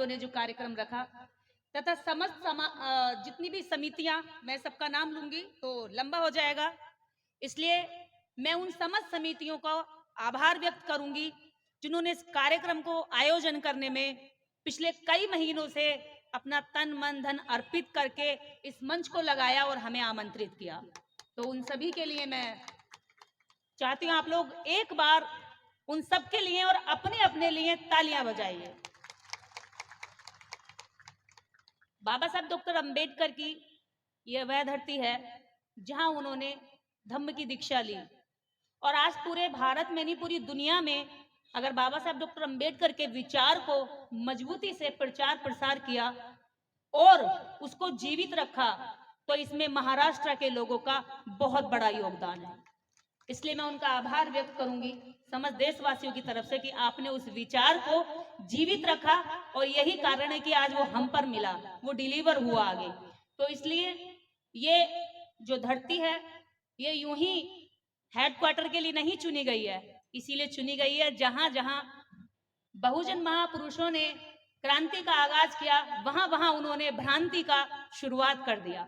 भाइयों ने जो कार्यक्रम रखा तथा समस्त जितनी भी समितियां, मैं सबका नाम लूंगी तो लंबा हो जाएगा, इसलिए मैं उन समस्त समितियों का आभार व्यक्त करूंगी जिन्होंने इस कार्यक्रम को आयोजन करने में पिछले कई महीनों से अपना तन मन धन अर्पित करके इस मंच को लगाया और हमें आमंत्रित किया। तो उन सभी के लिए मैं चाहती हूं आप लोग एक बार उन सब के लिए और अपने अपने लिए तालियां बजाइए। बाबा साहब डॉक्टर अंबेडकर की यह वह धरती है जहां उन्होंने धम्म की दीक्षा ली और आज पूरे भारत में नहीं पूरी दुनिया में अगर बाबा साहब डॉक्टर अंबेडकर के विचार को मजबूती से प्रचार प्रसार किया और उसको जीवित रखा तो इसमें महाराष्ट्र के लोगों का बहुत बड़ा योगदान है। इसलिए मैं उनका आभार व्यक्त करूंगी समस्त देशवासियों की तरफ से कि आपने उस विचार को जीवित रखा और यही कारण है कि आज वो हम पर मिला, वो डिलीवर हुआ आगे। तो इसलिए ये जो धरती है ये यूं ही हेडक्वार्टर के लिए नहीं चुनी गई है, इसीलिए चुनी गई है जहां जहां बहुजन महापुरुषों ने क्रांति का आगाज किया वहां वहां उन्होंने भ्रांति का शुरुआत कर दिया।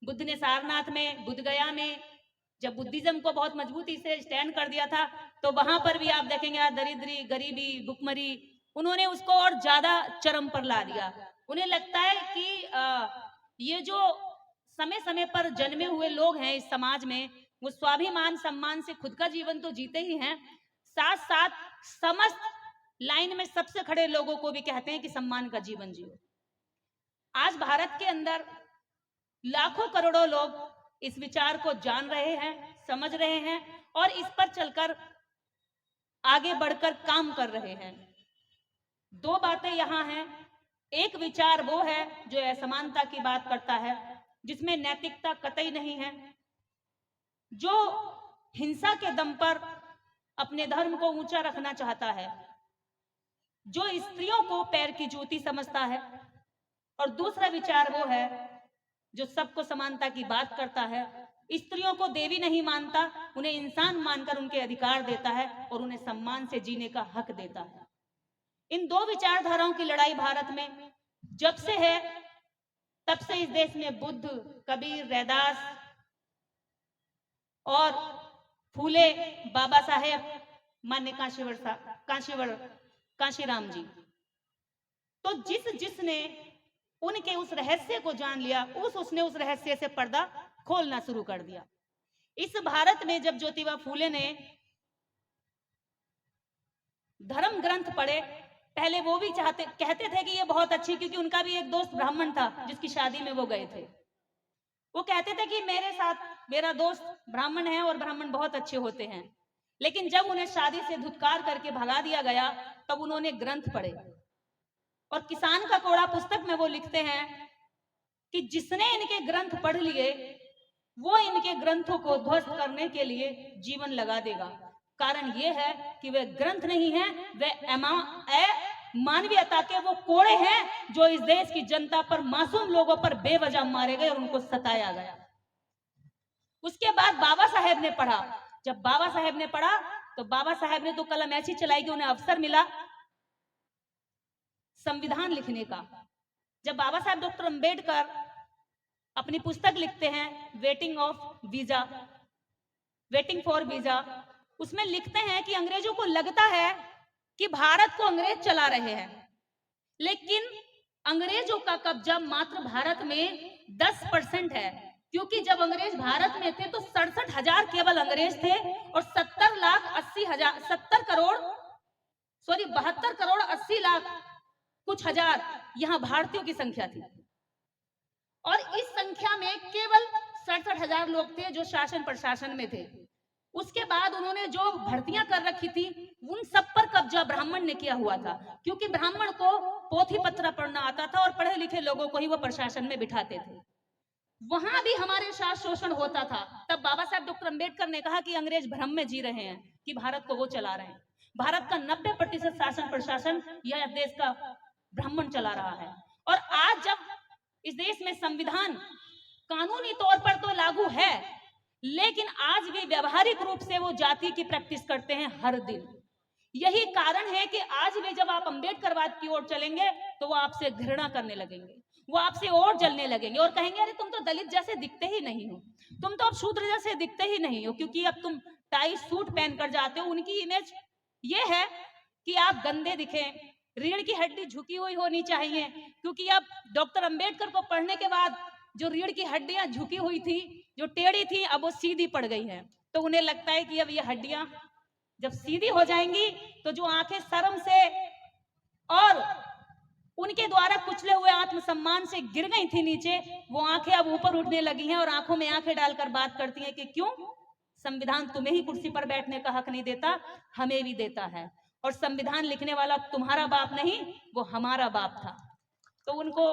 बुद्ध ने सारनाथ में, बुद्ध गया में जब बुद्धिज्म को बहुत मजबूती से स्टैंड कर दिया था तो वहां पर भी आप देखेंगे दरिद्री, गरीबी, भुखमरी, उन्होंने उसको और ज्यादा चरम पर ला दिया। उन्हें लगता है कि ये जो समय समय पर जन्मे हुए लोग हैं इस समाज में वो स्वाभिमान सम्मान से खुद का जीवन तो जीते ही हैं, साथ साथ समस्त लाइन में सबसे खड़े लोगों को भी कहते हैं कि सम्मान का जीवन जियो। आज भारत के अंदर लाखों करोड़ों लोग इस विचार को जान रहे हैं, समझ रहे हैं और इस पर चलकर आगे बढ़कर काम कर रहे हैं। दो बातें यहां हैं, एक विचार वो है जो असमानता की बात करता है जिसमें नैतिकता कतई नहीं है, जो हिंसा के दम पर अपने धर्म को ऊंचा रखना चाहता है, जो स्त्रियों को पैर की जूती समझता है, और दूसरा विचार वो है जो सबको समानता की बात करता है, स्त्रियों को देवी नहीं मानता, उन्हें इंसान मानकर उनके अधिकार देता है और उन्हें सम्मान से जीने का हक देता है। इन दो विचारधाराओं की लड़ाई भारत में जब से है तब से इस देश में बुद्ध, कबीर, रैदास और फूले, बाबा साहेब, मान्य कांशीराम जी, तो जिसने उनके उस रहस्य को जान लिया उसने उस रहस्य से पर्दा खोलना शुरू कर दिया। इस भारत में जब ज्योतिबा फूले ने धर्म ग्रंथ पढ़े, पहले वो भी कहते थे कि ये बहुत अच्छी, क्योंकि उनका भी एक दोस्त ब्राह्मण था जिसकी शादी में वो गए थे। वो कहते थे कि मेरे साथ मेरा दोस्त ब्राह्मण है और ब्राह्मण बहुत अच्छे होते हैं, लेकिन जब उन्हें शादी से धुतकार करके भगा दिया गया तब उन्होंने ग्रंथ पढ़े और किसान का कोड़ा पुस्तक में वो लिखते हैं कि जिसने इनके ग्रंथ पढ़ लिए वो इनके ग्रंथों को ध्वस्त करने के लिए जीवन लगा देगा। कारण ये है कि वे ग्रंथ नहीं है, वे मानवीयता के वो कोड़े हैं जो इस देश की जनता पर, मासूम लोगों पर बेवजह मारे गए और उनको सताया गया। उसके बाद बाबा साहेब ने पढ़ा। जब बाबा साहेब ने पढ़ा तो बाबा साहेब ने तो कलम ऐसी चलाई कि उन्हें अवसर मिला संविधान लिखने का। जब बाबा साहेब डॉक्टर अंबेडकर अपनी पुस्तक लिखते हैं वेटिंग फॉर वीजा, उसमें लिखते हैं कि अंग्रेजों को लगता है कि भारत को अंग्रेज चला रहे हैं, लेकिन अंग्रेजों का कब्जा मात्र भारत में 10% है, क्योंकि जब अंग्रेज भारत में थे तो 67,000 केवल अंग्रेज थे और 72 करोड़ 80 लाख कुछ हजार यहां भारतीयों की संख्या थी और इस संख्या में केवल 67,000 लोग थे जो शासन प्रशासन में थे। उसके बाद उन्होंने जो भर्तियां कर रखी थी उन सब पर कब्जा ब्राह्मण ने किया हुआ था, क्योंकि ब्राह्मण को पोथी पत्र पढ़ना आता था और पढ़े लिखे लोगों को ही वो प्रशासन में बिठाते थे। वहां भी हमारे साथ शोषण होता था। तब बाबा साहब डॉक्टर अंबेडकर ने कहा कि अंग्रेज भ्रम में जी रहे हैं कि भारत को वो चला रहे हैं। भारत का 90% शासन प्रशासन यह देश का ब्राह्मण चला रहा है। और आज जब इस देश में संविधान कानूनी तौर पर तो लागू है, लेकिन आज भी व्यवहारिक रूप से वो जाति की प्रैक्टिस करते हैं हर दिन। यही कारण है कि आज भी जब आप अंबेडकरवाद की ओर चलेंगे तो वो आपसे घृणा करने लगेंगे, वो आपसे और जलने लगेंगे और कहेंगे अरे तुम तो दलित जैसे दिखते ही नहीं हो, तुम तो अब शूद्र जैसे दिखते ही नहीं हो, क्योंकि अब तुम टाई सूट पहनकर जाते हो। उनकी इमेज ये है कि आप गंदे दिखें, रीढ़ की हड्डी झुकी हुई होनी चाहिए, क्योंकि अब डॉक्टर अंबेडकर को पढ़ने के बाद जो रीढ़ की हड्डियां झुकी हुई थी, जो टेढ़ी थी, अब वो सीधी पड़ गई है। तो उन्हें लगता है कि अब ये हड्डियां जब सीधी हो जाएंगी तो जो आंखें शर्म से और उनके द्वारा कुचले हुए आत्मसम्मान से गिर गई थी नीचे, वो आंखें अब ऊपर उठने लगी हैं और आंखों में आंखें डालकर बात करती हैं कि क्यों, संविधान तुम्हें ही कुर्सी पर बैठने का हक नहीं देता, हमें भी देता है, और संविधान लिखने वाला तुम्हारा बाप नहीं, वो हमारा बाप था। तो उनको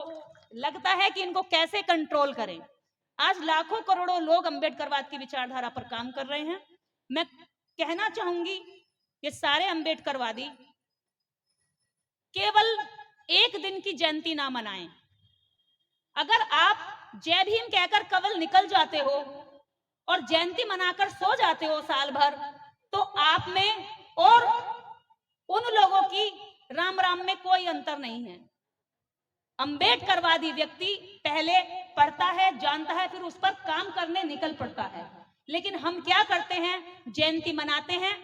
लगता है कि इनको कैसे कंट्रोल करें। आज लाखों करोड़ों लोग अंबेडकरवाद की विचारधारा पर काम कर रहे हैं। मैं कहना चाहूंगी ये सारे अंबेडकरवादी केवल एक दिन की जयंती ना मनाएं। अगर आप जय भीम कहकर केवल निकल जाते हो और जयंती मनाकर सो जाते हो साल भर, तो आप में और उन लोगों की राम राम में कोई अंतर नहीं है। अंबेडकरवादी व्यक्ति पहले पढ़ता है, जानता है, फिर उस पर काम करने निकल पड़ता है। लेकिन हम क्या करते हैं, जयंती मनाते हैं,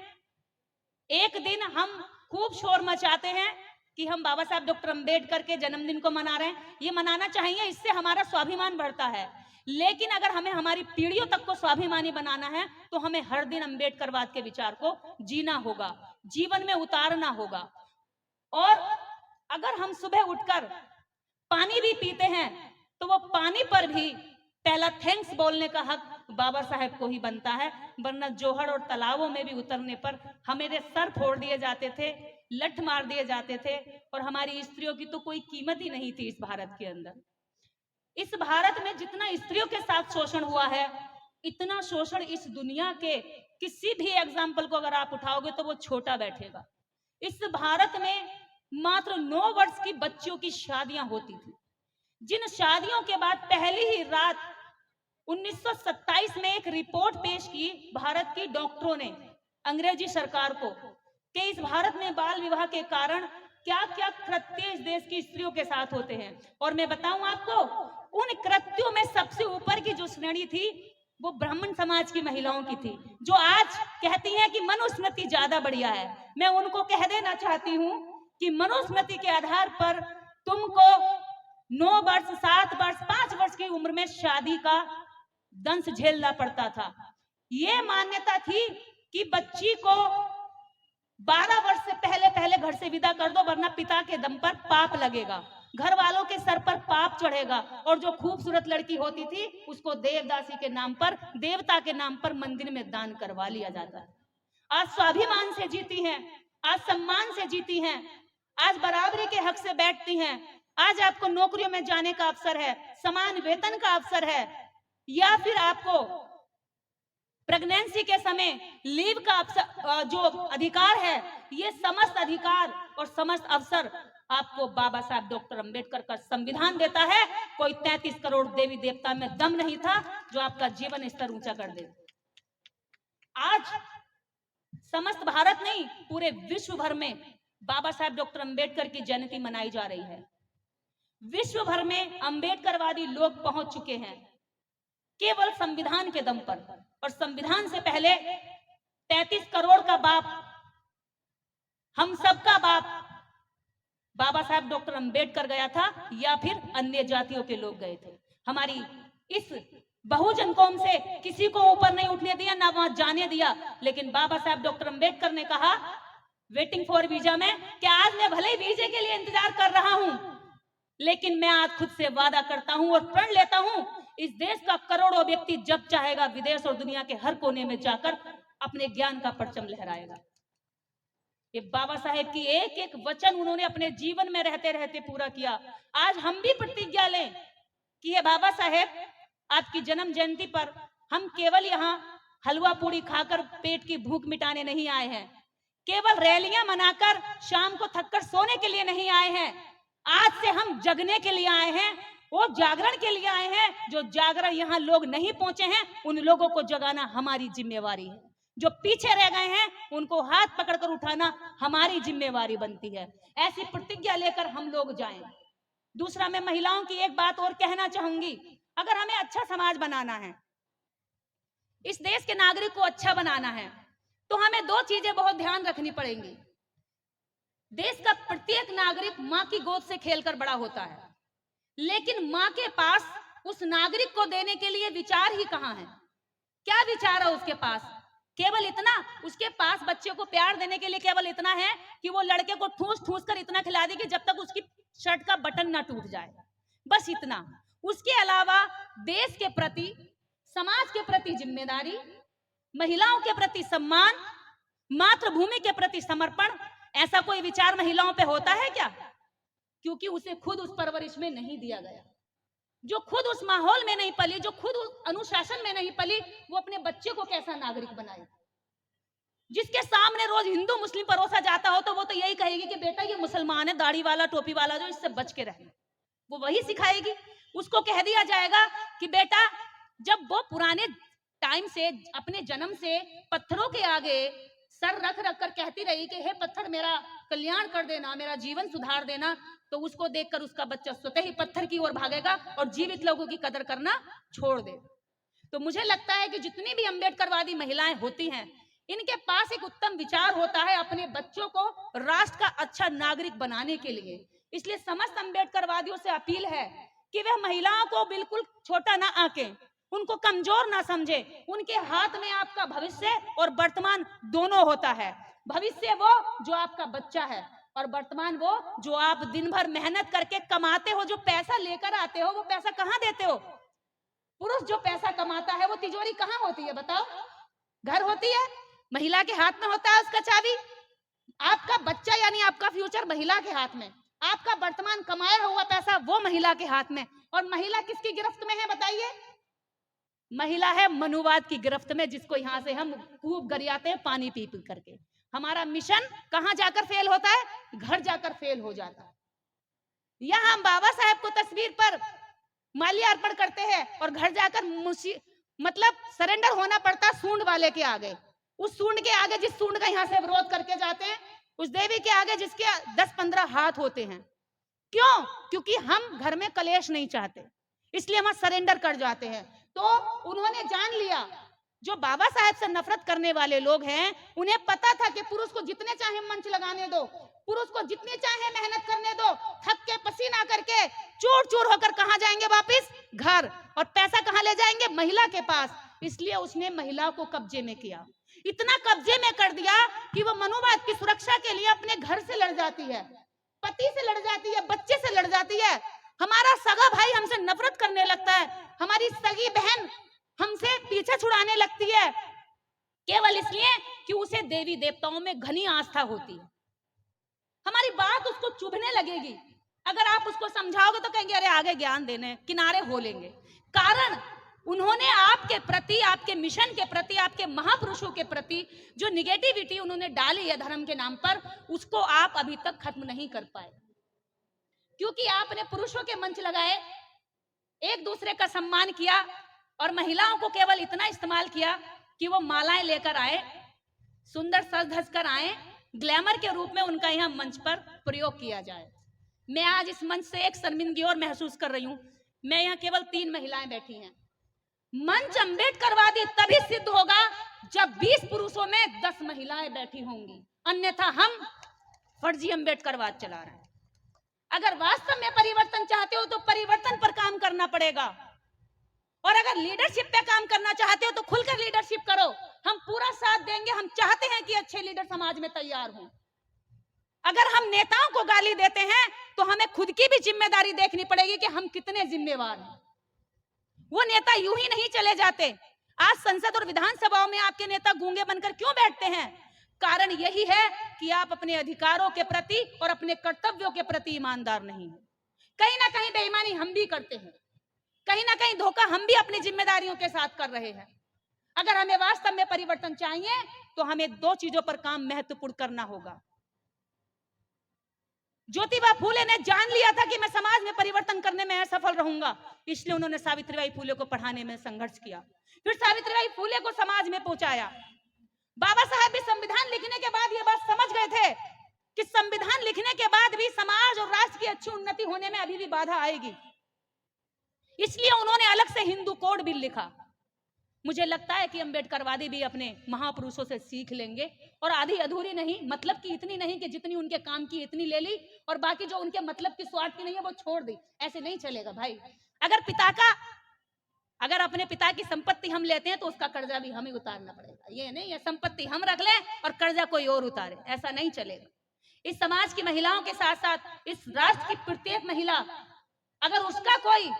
एक दिन हम खूब शोर मचाते हैं कि हम बाबा साहब डॉक्टर अंबेडकर के जन्मदिन को मना रहे हैं। ये मनाना चाहिए, इससे हमारा स्वाभिमान बढ़ता है। लेकिन अगर हमें हमारी पीढ़ियों तक को स्वाभिमानी बनाना है तो हमें हर दिन अंबेडकरवाद के विचार को जीना होगा, जीवन में उतारना होगा। और अगर हम सुबह उठकर पानी भी पीते हैं तो वो पानी पर भी पहला थैंक्स बोलने का हक बाबा साहेब को ही बनता है, वरना जोहड़ और तालाबों में भी उतरने पर हमारे सर फोड़ दिए जाते थे, लठ मार दिए जाते थे, और हमारी स्त्रियों की तो कोई कीमत ही नहीं थी इस भारत के अंदर। इस भारत में जितना स्त्रियों के साथ शोषण हुआ है, इतना शोषण इस दुनिया के किसी भी एग्जाम्पल को अगर आप उठाओगे तो वो छोटा बैठेगा। इस भारत में मात्र 9 वर्ष की बच्चियों की शादियां होती थी, जिन शादियों के बाद पहली ही रात 1927 में एक रिपोर्ट पेश की भारत की डॉक्टरों ने अंग्रेजी सरकार को कि इस भारत में बाल विवाह के कारण क्या क्या कृत्य इस देश की स्त्रियों के साथ होते हैं। और मैं बताऊं आपको, उन कृत्यों में सबसे ऊपर की जो श्रेणी थी वो ब्राह्मण समाज की महिलाओं की थी, जो आज कहती हैं कि मनुस्मृति ज्यादा बढ़िया है। मैं उनको कह देना चाहती हूं कि मनुस्मृति के आधार पर तुमको 9 वर्ष, 7 वर्ष, 5 वर्ष की उम्र में शादी का दंश झेलना पड़ता था। ये मान्यता थी कि बच्ची को 12 वर्ष से पहले पहले घर से विदा कर दो, वरना पिता के दम पर पाप लगेगा, घर वालों के सर पर पाप चढ़ेगा। और जो खूबसूरत लड़की होती थी उसको देवदासी के नाम पर, देवता के नाम पर मंदिर में दान करवा लिया जाता है। आज स्वाभिमान से जीती हैं, आज सम्मान से जीती हैं, आज बराबरी के हक से बैठती हैं, आज आपको नौकरियों में जाने का अवसर है, समान वेतन का अवसर है, या फिर आपको प्रेगनेंसी के समय लीव का जो अधिकार है, ये समस्त अधिकार और समस्त अवसर आपको बाबा साहब डॉक्टर अंबेडकर का संविधान देता है। कोई 33 करोड़ देवी देवता में दम नहीं था जो आपका जीवन स्तर ऊंचा कर दे। आज समस्त भारत नहीं, पूरे विश्व भर में बाबा साहब डॉक्टर अंबेडकर की जयंती मनाई जा रही है। विश्व भर में अंबेडकरवादी लोग पहुंच चुके हैं केवल संविधान के दम पर, और संविधान से पहले 33 करोड़ का बाप, हम सबका बाप बाबा साहब डॉक्टर अंबेडकर गया था, या फिर अन्य जातियों के लोग गए थे। हमारी इस बहुजन कौम से किसी को ऊपर नहीं उठने दिया, ना वहां जाने दिया। लेकिन बाबा साहब डॉक्टर अंबेडकर ने कहा वेटिंग फॉर वीजा में कि आज मैं भले ही वीजे के लिए इंतजार कर रहा हूं, लेकिन मैं आज खुद से वादा करता हूं और प्रण लेता हूं, इस देश का करोड़ों व्यक्ति जब चाहेगा विदेश और दुनिया के हर कोने में जाकर अपने ज्ञान का परचम लहराएगा। ये बाबा साहेब की एक एक वचन उन्होंने अपने जीवन में रहते रहते पूरा किया। आज हम भी प्रतिज्ञा लें कि ये बाबा साहेब आपकी जन्म जयंती पर हम केवल यहाँ हलवा पूड़ी खाकर पेट की भूख मिटाने नहीं आए हैं, केवल रैलियां मनाकर शाम को थककर सोने के लिए नहीं आए हैं। आज से हम जगने के लिए आए हैं, वो जागरण के लिए आए हैं। जो जागरण यहाँ लोग नहीं पहुंचे हैं, उन लोगों को जगाना हमारी जिम्मेवारी है। जो पीछे रह गए हैं उनको हाथ पकड़कर उठाना हमारी जिम्मेवारी बनती है। ऐसी प्रतिज्ञा लेकर हम लोग जाएं। दूसरा, मैं महिलाओं की एक बात और कहना चाहूंगी, अगर हमें अच्छा समाज बनाना है, इस देश के नागरिक को अच्छा बनाना है, तो हमें दो चीजें बहुत ध्यान रखनी पड़ेंगी। देश का प्रत्येक नागरिक मां की गोद से खेलकर बड़ा होता है, लेकिन मां के पास उस नागरिक को देने के लिए विचार ही कहां है? क्या विचार है उसके पास? केवल इतना, उसके पास बच्चे को प्यार देने के लिए केवल इतना है कि वो लड़के को ठूस ठूस कर इतना खिला दे कि जब तक उसकी शर्ट का बटन ना टूट जाए, बस इतना। उसके अलावा देश के प्रति, समाज के प्रति जिम्मेदारी, महिलाओं के प्रति सम्मान, मातृभूमि के प्रति समर्पण, ऐसा कोई विचार महिलाओं पे होता है क्या? क्योंकि उसे खुद उस परवरिश में नहीं दिया गया। जो खुद उस माहौल में नहीं पली, जो खुद उस अनुशासन में नहीं पली, वो अपने बच्चे को कैसा नागरिक बनाए? जिसके सामने रोज हिंदू मुस्लिम परोसा जाता हो तो वो तो यही कहेगी कि बेटा ये मुसलमान है, दाढ़ी वाला टोपी वाला, जो इससे बच के रहे, वो वही सिखाएगी। उसको कह दिया जाएगा कि बेटा, जब वो पुराने टाइम से, अपने जन्म से पत्थरों के आगे सर रख रख कर कहती रही कि हे पत्थर मेरा कल्याण कर देना, मेरा जीवन सुधार देना, तो उसको देखकर उसका बच्चा स्वतः ही पत्थर की ओर भागेगा और जीवित लोगों की कदर करना छोड़ दे। तो मुझे लगता है कि जितनी भी अम्बेडकरवादी महिलाएं होती हैं, इनके पास एक उत्तम विचार होता है अपने बच्चों को राष्ट्र का अच्छा नागरिक बनाने के लिए। इसलिए समस्त अम्बेडकरवादियों से अपील है कि वे महिलाओं को बिल्कुल छोटा ना आंके, उनको कमजोर ना समझे। उनके हाथ में आपका भविष्य और वर्तमान दोनों होता है। भविष्य वो जो आपका बच्चा है, और वर्तमान वो जो आप दिन भर मेहनत करके कमाते हो, जो पैसा लेकर आते हो, वो पैसा कहाँ देते हो? पुरुष जो पैसा कमाता है वो तिजोरी कहाँ होती है बताओ? घर होती है। महिला के हाथ में होता है उसका चाबी। आपका बच्चा यानी आपका फ्यूचर महिला के हाथ में, आपका वर्तमान कमाया हुआ पैसा वो महिला के हाथ में। और महिला किसकी गिरफ्त में है बताइए? महिला है मनुवाद की गिरफ्त में, जिसको यहां से हम खूब गरियाते हैं पानी पी पी करके। हमारा मिशन कहां जाकर फेल होता है? घर जाकर फेल हो जाता है। यहां हम बाबा साहेब को तस्वीर पर माल्यार्पण करते हैं और घर जाकर मतलब सरेंडर होना पड़ता है सूंड वाले के आगे। उस सूंड के आगे, जिस सूंड का यहाँ से विरोध करके जाते हैं, उस देवी के आगे जिसके 10-15 हाथ होते हैं। क्यों? क्योंकि हम घर में कलेश नहीं चाहते, इसलिए हम सरेंडर कर जाते हैं। तो उन्होंने जान लिया, जो बाबा साहेब से नफरत करने वाले लोग हैं, उन्हें पता था कि पुरुष को जितने चाहे मंच लगाने दो, पुरुष को जितने चाहे मेहनत करने दो, थक के पसीना करके चूर चूर होकर कहां जाएंगे? वापिस घर। और पैसा कहां ले जाएंगे? महिला के पास। इसलिए उसने महिला को कब्जे में किया, इतना कब्जे में कर दिया कि वो मनुवाद की सुरक्षा के लिए अपने घर से लड़ जाती है, पति से लड़ जाती है, बच्चे से लड़ जाती है। हमारा सगा भाई हमसे नफरत करने लगता है, हमारी सगी बहन हमसे पीछे छुड़ाने लगती है, केवल इसलिए कि उसे देवी देवताओं में घनी आस्था होती है। हमारी बात उसको चुभने लगेगी। अगर आप उसको समझाओगे तो कहेंगे अरे आगे ज्ञान देने, किनारे हो लेंगे। कारण उन्होंने आपके प्रति, आपके मिशन के प्रति, आपके महापुरुषों के प्रति जो निगेटिविटी उन्होंने डाली है धर्म के नाम पर, उसको आप अभी तक खत्म नहीं कर पाए। क्योंकि आपने पुरुषों के मंच लगाए, एक दूसरे का सम्मान किया, और महिलाओं को केवल इतना इस्तेमाल किया कि वो मालाएं लेकर आए, सुंदर सज धज कर आए, ग्लैमर के रूप में उनका यहाँ मंच पर प्रयोग किया जाए। मैं आज इस मंच से एक शर्मिंदगी और महसूस कर रही हूं। मैं यहाँ केवल 3 महिलाएं बैठी हैं। मंच अम्बेडकरवादी तभी सिद्ध होगा जब 20 पुरुषों में 10 महिलाएं बैठी होंगी, अन्यथा हम फर्जी अम्बेडकरवाद चला रहे हैं। अगर वास्तव में परिवर्तन चाहते हो तो परिवर्तन पर काम करना पड़ेगा, और अगर लीडरशिप पे काम करना चाहते हो तो खुलकर लीडरशिप करो। हम पूरा साथ देंगे, हम चाहते हैं कि अच्छे लीडर समाज में तैयार हों। अगर हम नेताओं को गाली देते हैं तो हमें खुद की भी जिम्मेदारी देखनी पड़ेगी कि हम कितने जिम्मेवार हैं। वो नेता यूं ही नहीं चले जाते। आज संसद और विधानसभाओं में आपके नेता गूंगे बनकर क्यों बैठते हैं? कारण यही है कि आप अपने अधिकारों के प्रति और अपने कर्तव्यों के प्रति ईमानदार नहीं हैं। कहीं ना कहीं बेईमानी हम भी करते हैं, कहीं ना कहीं धोखा हम भी अपनी जिम्मेदारियों के साथ कर रहे हैं। अगर हमें वास्तव में परिवर्तन चाहिए तो हमें 2 चीजों पर काम महत्वपूर्ण करना होगा। ज्योतिबा फूले ने जान लिया था कि मैं समाज में परिवर्तन करने में असफल रहूंगा, इसलिए उन्होंने सावित्रीबाई फूले को पढ़ाने में संघर्ष किया, फिर सावित्रीबाई फूले को समाज में पहुंचाया। बाबा साहब भी संविधान लिखने के बाद ये बात समझ गए थे कि संविधान लिखने के बाद भी समाज और राष्ट्र की अच्छी उन्नति होने में अभी भी बाधा आएगी, इसलिए उन्होंने अलग से हिंदू कोड बिल लिखा। मुझे लगता है कि अम्बेडकरवादी भी अपने महापुरुषों से सीख लेंगे, और आधी अधूरी नहीं, मतलब की इतनी नहीं कि जितनी उनके काम की इतनी ले ली और बाकी जो उनके मतलब की स्वार्थ की नहीं है वो छोड़ दी। ऐसे नहीं चलेगा भाई। अगर अपने पिता की संपत्ति हम लेते हैं तो उसका कर्जा भी हमें उतारना पड़ेगा। ये नहीं है संपत्ति हम रख लें और कर्जा कोई और उतारे, ऐसा नहीं चलेगा। इस समाज की महिलाओं के साथ साथ इस राष्ट्र की प्रत्येक महिला, अगर उसका कोई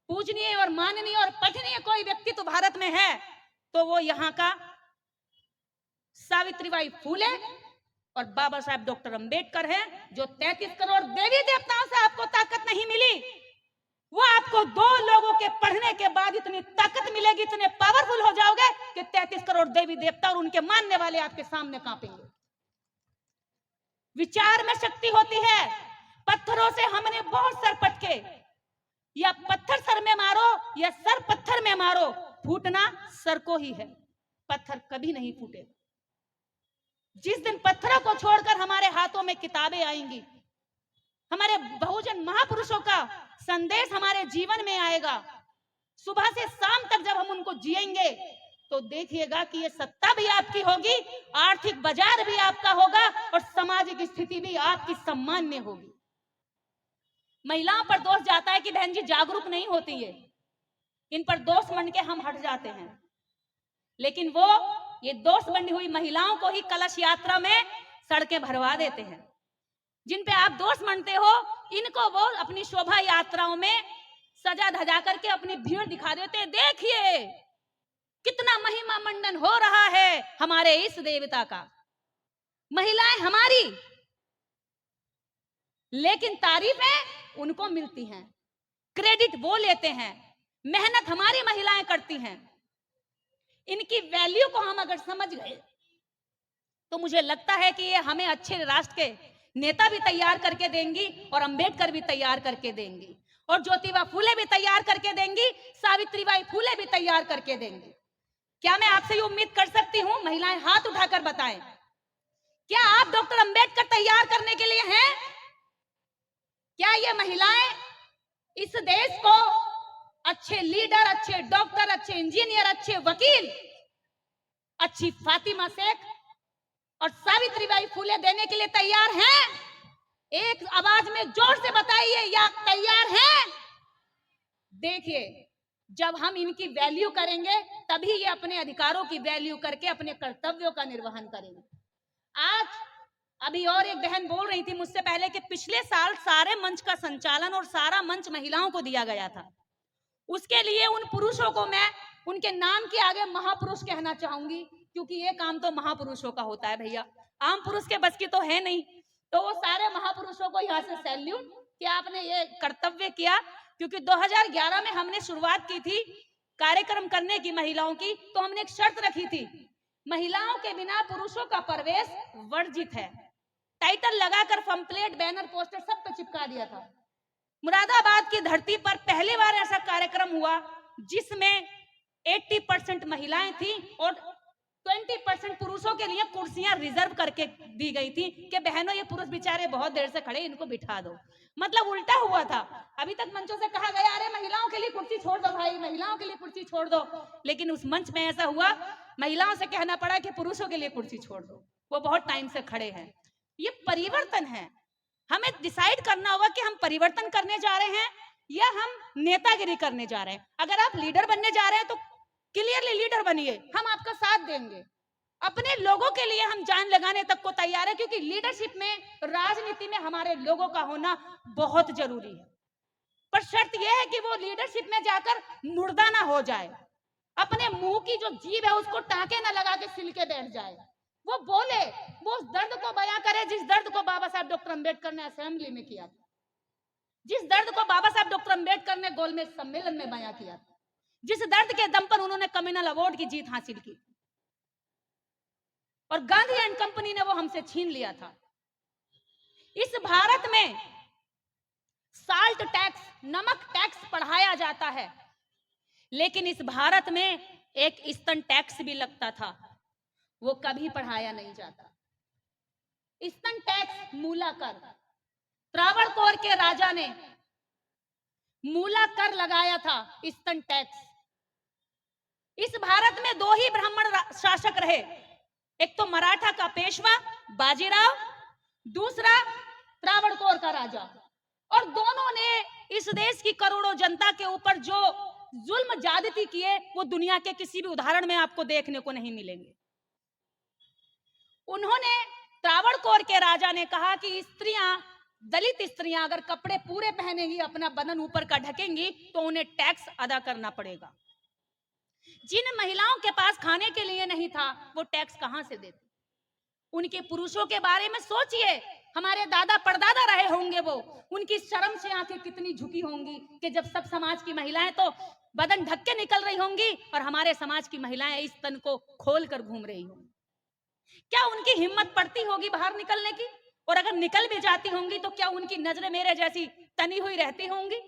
पूजनीय और माननीय और पठनीय कोई व्यक्तित्व भारत में है तो वो यहाँ का सावित्रीबाई फूले और बाबा साहब डॉक्टर अंबेडकर है, जो 33 करोड़ देवी देवताओं से आपको ताकत नहीं मिली, वो आपको 2 लोगों के पढ़ने के बाद इतनी ताकत मिलेगी, इतने पावरफुल हो जाओगे कि 33 करोड़ देवी देवता और उनके मानने वाले आपके सामने कांपेंगे। विचार में शक्ति होती है। पत्थरों से हमने बहुत सर पटके, या पत्थर सर में मारो या सर पत्थर में मारो, फूटना सर को ही है, पत्थर कभी नहीं फूटेगा। जिस दिन पत्थरों को छोड़कर हमारे हाथों में किताबें आएंगी, हमारे बहुजन महापुरुषों का संदेश हमारे जीवन में आएगा, सुबह से शाम तक जब हम उनको जिएंगे तो देखिएगा कि ये सत्ता भी आपकी होगी, आर्थिक बाजार भी आपका होगा और सामाजिक स्थिति भी आपकी सम्मान्य होगी। महिलाओं पर दोष जाता है कि बहन जी जागरूक नहीं होती है, इन पर दोष बन के हम हट जाते हैं, लेकिन वो ये दोष बनी हुई महिलाओं को ही कलश यात्रा में सड़कें भरवा देते हैं। जिन पे आप दोष मानते हो, इनको वो अपनी शोभा यात्राओं में सजा धजा करके अपनी भीड़ दिखा देते हैं। देखिए कितना महिमा मंडन हो रहा है हमारे इस देवता का, महिलाएं हमारी, लेकिन तारीफें उनको मिलती हैं, क्रेडिट वो लेते हैं, मेहनत हमारी महिलाएं करती हैं। इनकी वैल्यू को हम अगर समझ गए तो मुझे लगता है कि ये हमें अच्छे राष्ट्र के नेता भी तैयार करके देंगी और अंबेडकर भी तैयार करके देंगी और ज्योतिबा फूले भी तैयार करके देंगी, सावित्रीबाई फूले भी तैयार करके देंगी। क्या मैं आपसे ये उम्मीद कर सकती हूं? महिलाएं हाथ उठाकर बताएं, क्या आप डॉक्टर अंबेडकर तैयार करने के लिए हैं? क्या ये महिलाएं इस देश को अच्छे लीडर, अच्छे डॉक्टर, अच्छे इंजीनियर, अच्छे वकील, अच्छी फातिमा शेख और सावित्रीबाई फूले देने के लिए तैयार हैं? एक आवाज में जोर से बताइए, या तैयार हैं? देखिए, जब हम इनकी वैल्यू करेंगे तभी ये अपने अधिकारों की वैल्यू करके अपने कर्तव्यों का निर्वहन करेंगे। आज अभी और एक बहन बोल रही थी मुझसे पहले कि पिछले साल सारे मंच का संचालन और सारा मंच महिलाओं को दिया गया था। उसके लिए उन पुरुषों को मैं उनके नाम के आगे महापुरुष कहना चाहूंगी, क्योंकि ये काम तो महापुरुषों का होता है भैया, आम पुरुष के बस की तो है नहीं। तो वो सारे महापुरुषों को यहाँ से सैल्यूट कि आपने ये कर्तव्य किया, क्योंकि 2011 में हमने शुरुआत की थी कार्यक्रम करने की महिलाओं की, तो हमने एक शर्त रखी थी, महिलाओं के बिना पुरुषों का प्रवेश वर्जित है। टाइटल लगाकर पंपलेट, बैनर, पोस्टर सब पे चिपका दिया था। मुरादाबाद की धरती पर पहली बार ऐसा कार्यक्रम हुआ जिसमें 80% महिलाएं थी और 20% पुरुषों के लिए कुर्सियां रिजर्व करके दी गई थी कि बहनों ये पुरुष बेचारे बहुत देर से खड़े, इनको बिठा दो। मतलब उल्टा हुआ था। अभी तक मंचों से कहा गया अरे महिलाओं के लिए कुर्सी छोड़ दो भाई, महिलाओं के लिए कुर्सी छोड़ दो, लेकिन उस मंच में ऐसा हुआ महिलाओं से कहना पड़ा कि पुरुषों के लिए कुर्सी छोड़ दो, वो बहुत टाइम से खड़े हैं। ये परिवर्तन है, हमें डिसाइड करना होगा कि हम परिवर्तन करने जा रहे हैं या हम नेतागिरी करने जा रहे हैं। अगर आप लीडर बनने जा रहे हैं तो क्लियरली लीडर बनिए, हम आपका साथ देंगे, अपने लोगों के लिए हम जान लगाने तक को तैयार है, क्योंकि लीडरशिप में, राजनीति में हमारे लोगों का होना बहुत जरूरी है। पर शर्त यह है कि वो लीडरशिप में जाकर मुर्दा ना हो जाए, अपने मुंह की जो जीभ है उसको टांके ना लगा के सिल के बैठ जाए, वो बोले, वो उस दर्द को बयां करे जिस दर्द को बाबा साहब डॉक्टर अंबेडकर ने असेंबली में किया था, जिस दर्द को बाबा साहब डॉक्टर अंबेडकर ने गोलमेज सम्मेलन में बयां किया था, जिस दर्द के दम पर उन्होंने कम्युनल अवार्ड की जीत हासिल की और गांधी एंड कंपनी ने वो हमसे छीन लिया था। इस भारत में साल्ट टैक्स, नमक टैक्स पढ़ाया जाता है, लेकिन इस भारत में एक स्तन टैक्स भी लगता था। वो कभी पढ़ाया नहीं जाता। स्तन टैक्स मूला कर, त्रावणकोर के राजा ने मूला कर लगाया था, स्तन टैक्स। इस भारत में दो ही ब्राह्मण शासक रहे, एक तो मराठा का पेशवा बाजीराव, दूसरा त्रावणकोर का राजा। और दोनों ने इस देश की करोड़ों जनता के ऊपर जो जुल्म ज्यादती किए वो दुनिया के किसी भी उदाहरण में आपको देखने को नहीं मिलेंगे। उन्होंने, त्रावणकोर के राजा ने कहा कि स्त्रियां, दलित स्त्रियां अगर कपड़े पूरे पहनेंगी, अपना बदन ऊपर का ढकेंगी, तो उन्हें टैक्स अदा करना पड़ेगा। जिन महिलाओं के पास खाने के लिए नहीं था वो टैक्स कहां से देते? उनके पुरुषों के बारे में सोचिए, हमारे दादा परदादा रहे होंगे, वो उनकी शर्म से आंखें कितनी झुकी होंगी कि जब सब समाज की महिलाएं तो बदन ढक के निकल रही होंगी और हमारे समाज की महिलाएं इस तन को खोल कर घूम रही होंगी। क्या उनकी हिम्मत पड़ती होगी बाहर निकलने की? और अगर निकल भी जाती होंगी तो क्या उनकी नजरें मेरे जैसी तनी हुई रहती होंगी?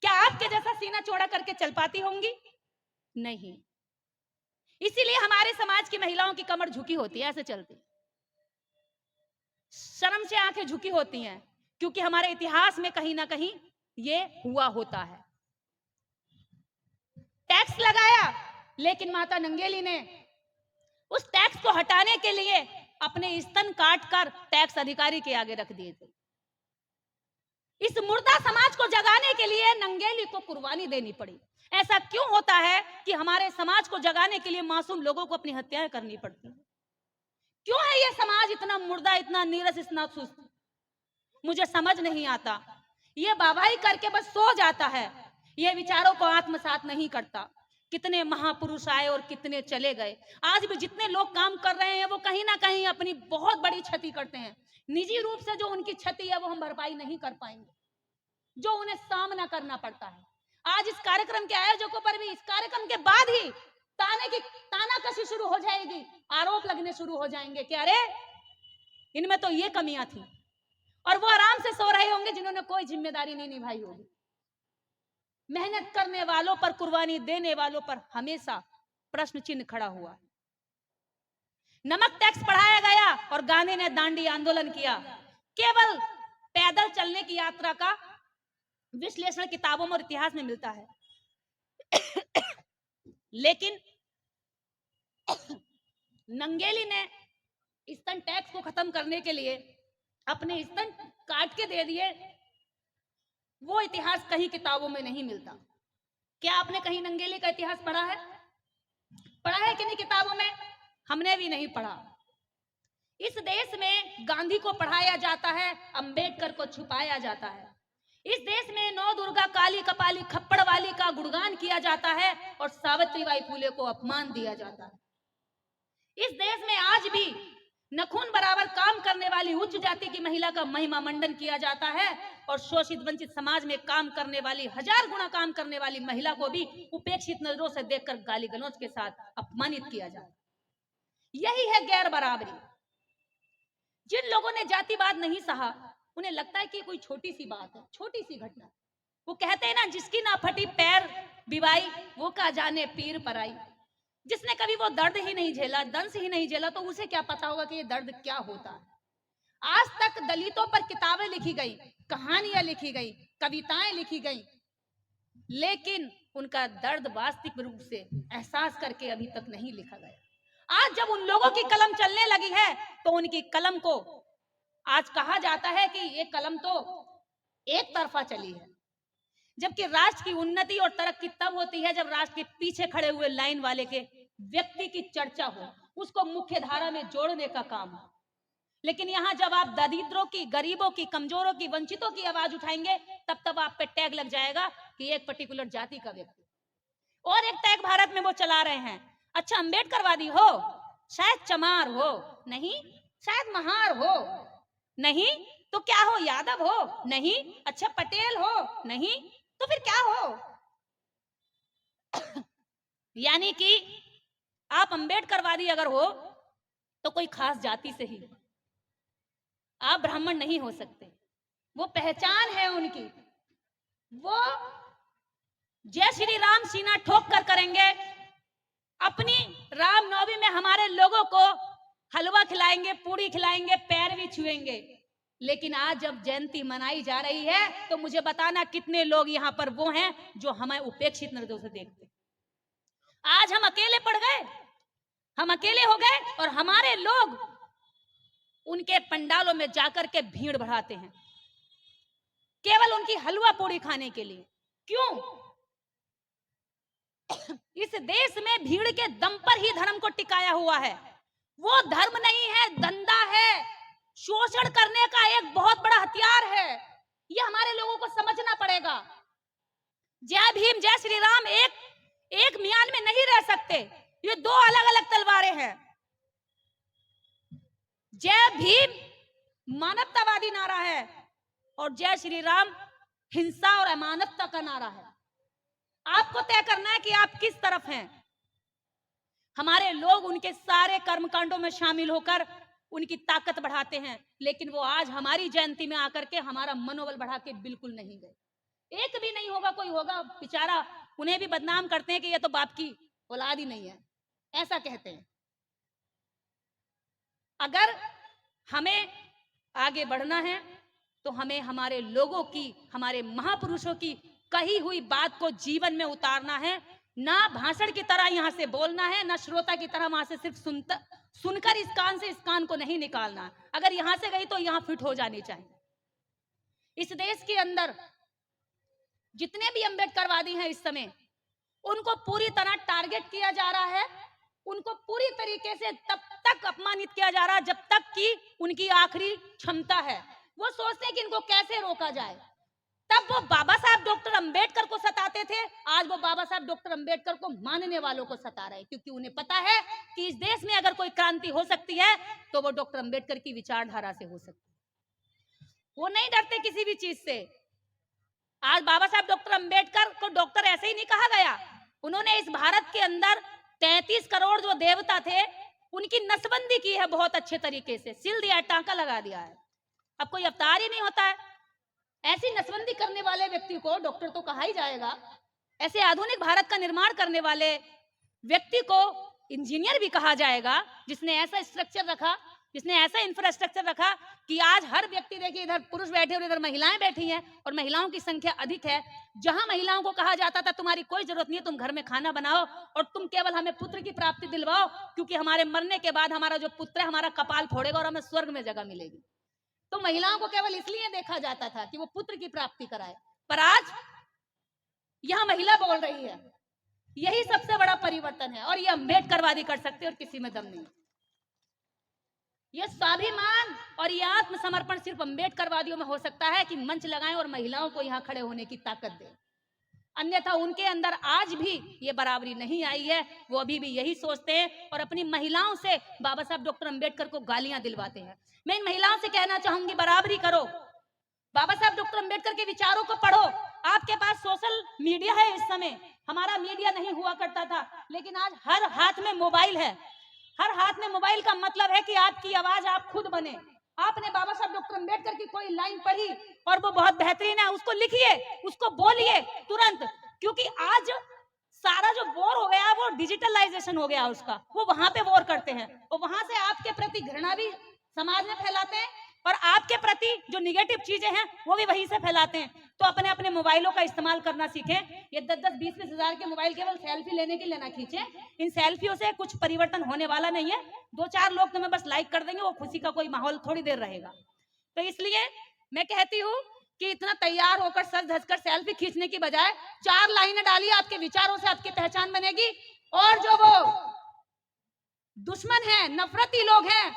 क्या आपके जैसा सीना चौड़ा करके चल पाती होंगी? नहीं। इसीलिए हमारे समाज की महिलाओं की कमर झुकी होती है, ऐसे चलती, शर्म से आंखें झुकी होती हैं, क्योंकि हमारे इतिहास में कहीं ना कहीं ये हुआ होता है। टैक्स लगाया, लेकिन माता नंगेली ने उस टैक्स को हटाने के लिए अपने स्तन काट कर टैक्स अधिकारी के आगे रख दिए थे। इस मुर्दा समाज को जगाने के लिए नंगेली को कुर्बानी देनी पड़ी। ऐसा क्यों होता है कि हमारे समाज को जगाने के लिए मासूम लोगों को अपनी हत्याएं करनी पड़ती हैं? क्यों है ये समाज इतना मुर्दा, इतना नीरस, इतना सुस्त? मुझे समझ नहीं आता। ये बाबाई करके बस सो जाता है, ये विचारों को आत्मसात नहीं करता। कितने महापुरुष आए और कितने चले गए। आज भी जितने लोग काम कर रहे हैं वो कहीं ना कहीं अपनी बहुत बड़ी क्षति करते हैं। निजी रूप से जो उनकी क्षति है वो हम भरपाई नहीं कर पाएंगे, जो उन्हें सामना करना पड़ता है। आज इस कार्यक्रम के आयोजकों पर भी इस कार्यक्रम के बाद ही तानाकशी शुरू हो जाएगी, आरोप लगने शुरू हो जाएंगे कि अरे इनमें तो ये कमियां थी, और वो आराम से सो रहे होंगे जिन्होंने कोई जिम्मेदारी नहीं निभाई होगी। मेहनत करने वालों पर, कुर्बानी देने वालों पर हमेशा प्रश्न चिन्ह खड़ा हुआ। नमक टैक्स बढ़ाया गया और गांधी ने दांडी आंदोलन किया। केवल पैदल चलने की यात्रा का विश्लेषण किताबों में और इतिहास में मिलता है, लेकिन नंगेली ने स्तन टैक्स को खत्म करने के लिए अपने स्तन काट के दे दिए। वो इतिहास कहीं किताबों में नहीं मिलता। क्या आपने कहीं नंगेली का इतिहास पढ़ा है? पढ़ा है कि नहीं किताबों में? हमने भी नहीं पढ़ा। इस देश में गांधी को पढ़ाया जाता है, अंबेडकर को छुपाया जाता है। इस देश में नौ दुर्गा, काली, कपाली, खप्पड़ वाली का गुणगान किया जाता है और सावित्रीबाई फुले को अपमान दिया जाता है। इस देश में आज भी नखून बराबर काम करने वाली उच्च जाति की महिला का महिमा मंडन किया जाता है और शोषित वंचित समाज में काम करने वाली, 1000 गुना काम करने वाली महिला को भी उपेक्षित नजरों से देखकर गाली गलौज के साथ अपमानित किया जाता है। यही है गैर बराबरी। जिन लोगों ने जातिवाद नहीं सहा, उन्हें लगता है कि कोई छोटी सी बात है, छोटी सी घटना। वो कहते हैं ना, जिसकी ना फटी पैर बिवाई वो का जाने पीर पराई। जिसने कभी वो दर्द ही नहीं झेला, दंश ही नहीं झेला, तो उसे क्या पता होगा कि ये दर्द क्या होता है। आज तक दलितों पर किताबें लिखी गई, कहानियां लिखी गई, कविताएं लिखी गई, लेकिन उनका दर्द वास्तविक रूप से एहसास करके अभी तक नहीं लिखा गया। आज जब उन लोगों की कलम चलने लगी है तो उनकी कलम को आज कहा जाता है कि ये कलम तो एक तरफा चली है। जबकि राष्ट्र की उन्नति और तरक्की तब होती है जब राष्ट्र के पीछे खड़े हुए लाइन वाले के व्यक्ति की चर्चा हो, उसको मुख्य धारा में जोड़ने का काम हो। लेकिन यहाँ जब आप दरिद्रों की, गरीबों की, कमजोरों की, वंचितों की आवाज उठाएंगे, तब आप पे टैग लग जाएगा कि एक पर्टिकुलर जाति का व्यक्ति। और एक टैग भारत में वो चला रहे हैं, अच्छा अंबेडकरवादी हो, शायद चमार हो, नहीं, शायद महार हो, नहीं, तो क्या हो, यादव हो, नहीं, अच्छा पटेल हो, नहीं, तो फिर क्या हो? यानी कि आप अंबेडकरवादी अगर हो तो कोई खास जाति से ही, आप ब्राह्मण नहीं हो सकते। वो पहचान है उनकी, वो जय श्री राम सीना ठोक कर करेंगे, अपनी रामनवमी में हमारे लोगों को हलवा खिलाएंगे, पूरी खिलाएंगे, पैर भी छुएंगे। लेकिन आज जब जयंती मनाई जा रही है तो मुझे बताना कितने लोग यहाँ पर वो हैं जो हमें उपेक्षित नजरों से देखते। आज हम अकेले पड़ गए, हम अकेले हो गए और हमारे लोग उनके पंडालों में जाकर के भीड़ बढ़ाते हैं केवल उनकी हलवा पूरी खाने के लिए। क्यों? इस देश में भीड़ के दम पर ही धर्म को टिकाया हुआ है। वो धर्म नहीं है, धंधा है, शोषण करने का एक बहुत बड़ा हथियार है। ये हमारे लोगों को समझना पड़ेगा। जय भीम, जय श्री राम एक म्यान में नहीं रह सकते, ये दो अलग अलग तलवारें हैं। जय भीम मानवतावादी नारा है और जय श्री राम हिंसा और अमानवता का नारा है। आपको तय करना है कि आप किस तरफ हैं। हमारे लोग उनके सारे कर्मकांडों में शामिल होकर उनकी ताकत बढ़ाते हैं, लेकिन वो आज हमारी जयंती में आकर के हमारा मनोबल बढ़ा के बिल्कुल नहीं गए। एक भी नहीं होगा, कोई होगा बेचारा, उन्हें भी बदनाम करते हैं कि ये तो बाप की औलाद ही नहीं है, ऐसा कहते हैं। अगर हमें आगे बढ़ना है तो हमें हमारे लोगों की, हमारे महापुरुषों की कही हुई बात को जीवन में उतारना है। ना भाषण की तरह यहां से बोलना है, ना श्रोता की तरह वहां से सिर्फ सुनकर इस कान से इस कान को नहीं निकालना। अगर यहां से गई तो यहां फिट हो जानी चाहिए। इस देश के अंदर जितने भी अंबेडकरवादी हैं इस समय, उनको पूरी तरह टारगेट किया जा रहा है, उनको पूरी तरीके से तब तक अपमानित किया जा रहा है जब तक कि उनकी आखिरी क्षमता है। वो सोचते हैं कि इनको कैसे रोका जाए। तब वो बाबा साहब डॉक्टर अंबेडकर को सताते थे, आज वो बाबा साहब डॉक्टर अंबेडकर को मानने वालों को सता रहे हैं, क्योंकि उन्हें पता है कि इस देश में अगर कोई क्रांति हो सकती है तो वो डॉक्टर अंबेडकर की विचारधारा से हो सकती है। वो नहीं डरते किसी भी चीज से। आज बाबा साहब डॉक्टर अंबेडकर को डॉक्टर ऐसे ही नहीं कहा गया, उन्होंने इस भारत के अंदर 33 करोड़ जो देवता थे उनकी नसबंदी की है, बहुत अच्छे तरीके से सिल दिया है, टांका लगा दिया है। अब कोई अवतार ही नहीं होता है, ऐसी नसबंदी करने वाले व्यक्ति को डॉक्टर तो कहा ही जाएगा। ऐसे आधुनिक भारत का निर्माण करने वाले व्यक्ति को इंजीनियर भी कहा जाएगा, जिसने ऐसा स्ट्रक्चर रखा, जिसने ऐसा इंफ्रास्ट्रक्चर रखा कि आज हर व्यक्ति, देखिए इधर पुरुष बैठे और इधर महिलाएं बैठी हैं और महिलाओं की संख्या अधिक है। जहां महिलाओं को कहा जाता था तुम्हारी कोई जरूरत नहीं है, तुम घर में खाना बनाओ और तुम केवल हमें पुत्र की प्राप्ति दिलवाओ, क्योंकि हमारे मरने के बाद हमारा जो पुत्र है हमारा कपाल फोड़ेगा और हमें स्वर्ग में जगह मिलेगी। तो महिलाओं को केवल इसलिए देखा जाता था कि वो पुत्र की प्राप्ति कराए, पर आज यह महिला बोल रही है। यही सबसे बड़ा परिवर्तन है और ये अंबेडकरवादी कर सकते और किसी में दम नहीं। ये स्वाभिमान और ये आत्मसमर्पण सिर्फ अंबेडकरवादियों में हो सकता है कि मंच लगाएं और महिलाओं को यहाँ खड़े होने की ताकत दें। अन्यथा उनके अंदर आज भी ये बराबरी नहीं आई है, वो अभी भी यही सोचते हैं और अपनी महिलाओं से बाबा साहब डॉक्टर अंबेडकर को गालियां दिलवाते हैं। मैं इन महिलाओं से कहना चाहूंगी, बराबरी करो, बाबा साहब डॉक्टर अंबेडकर के विचारों को पढ़ो। आपके पास सोशल मीडिया है, इस समय हमारा मीडिया नहीं हुआ करता था, लेकिन आज हर हाथ में मोबाइल है। हर हाथ में मोबाइल का मतलब है कि आपकी आवाज आप खुद बने। आपने बाबा साहब डॉक्टर अंबेडकर की कोई लाइन पढ़ी और वो बहुत बेहतरीन है, उसको लिखिए, उसको बोलिए तुरंत, क्योंकि आज सारा जो वॉर हो गया वो डिजिटलाइजेशन हो गया उसका, वो वहां पे वॉर करते हैं और वहां से आपके प्रति घृणा भी समाज में फैलाते हैं और आपके प्रति जो निगेटिव चीजें हैं वो भी वहीं से फैलाते हैं। तो अपने अपने मोबाइलों का इस्तेमाल करना सीखें। ये 10-10, 20-20 हजार के मोबाइल केवल सेल्फी लेने के लिए ना खींचें। इन सेल्फियों से कुछ परिवर्तन होने वाला नहीं है। 2-4 लोग तुम्हें बस लाइक कर देंगे, वो खुशी का कोई माहौल थोड़ी देर रहेगा। तो इसलिए मैं कहती हूँ कि इतना तैयार होकर सज धज कर सेल्फी खींचने की बजाय 4 लाइनें डालिए, आपके विचारों से आपकी पहचान बनेगी। और जो वो दुश्मन है, नफरती लोग हैं,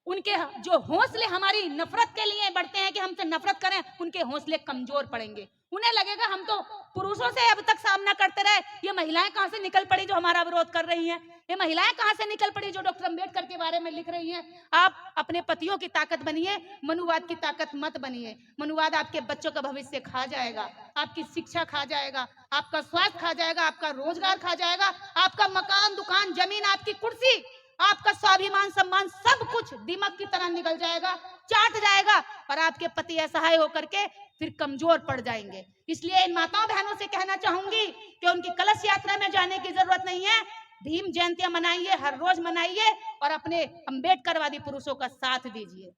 उनके जो हौसले हमारी नफरत के लिए बढ़ते हैं कि हमसे नफरत करें, उनके हौसले कमजोर पड़ेंगे। उन्हें लगेगा हम तो पुरुषों से अब तक सामना करते रहे, ये महिलाएं कहां से निकल पड़ी जो हमारा विरोध कर रही हैं, ये महिलाएं कहां से निकल पड़ी जो डॉक्टर अंबेडकर के बारे में लिख रही हैं। आप अपने पतियों की ताकत बनिए, मनुवाद की ताकत मत बनिए। मनुवाद आपके बच्चों का भविष्य खा जाएगा, आपकी शिक्षा खा जाएगा, आपका स्वास्थ्य खा जाएगा, आपका रोजगार खा जाएगा, आपका मकान, दुकान, जमीन, आपकी कुर्सी, आपका स्वाभिमान, सम्मान, सब कुछ दीमक की तरह निकल जाएगा, चाट जाएगा और आपके पति असहाय होकर के फिर कमजोर पड़ जाएंगे। इसलिए इन माताओं बहनों से कहना चाहूंगी कि उनकी कलश यात्रा में जाने की जरूरत नहीं है। भीम जयंतियां मनाइए, हर रोज मनाइए और अपने अंबेडकरवादी पुरुषों का साथ दीजिए।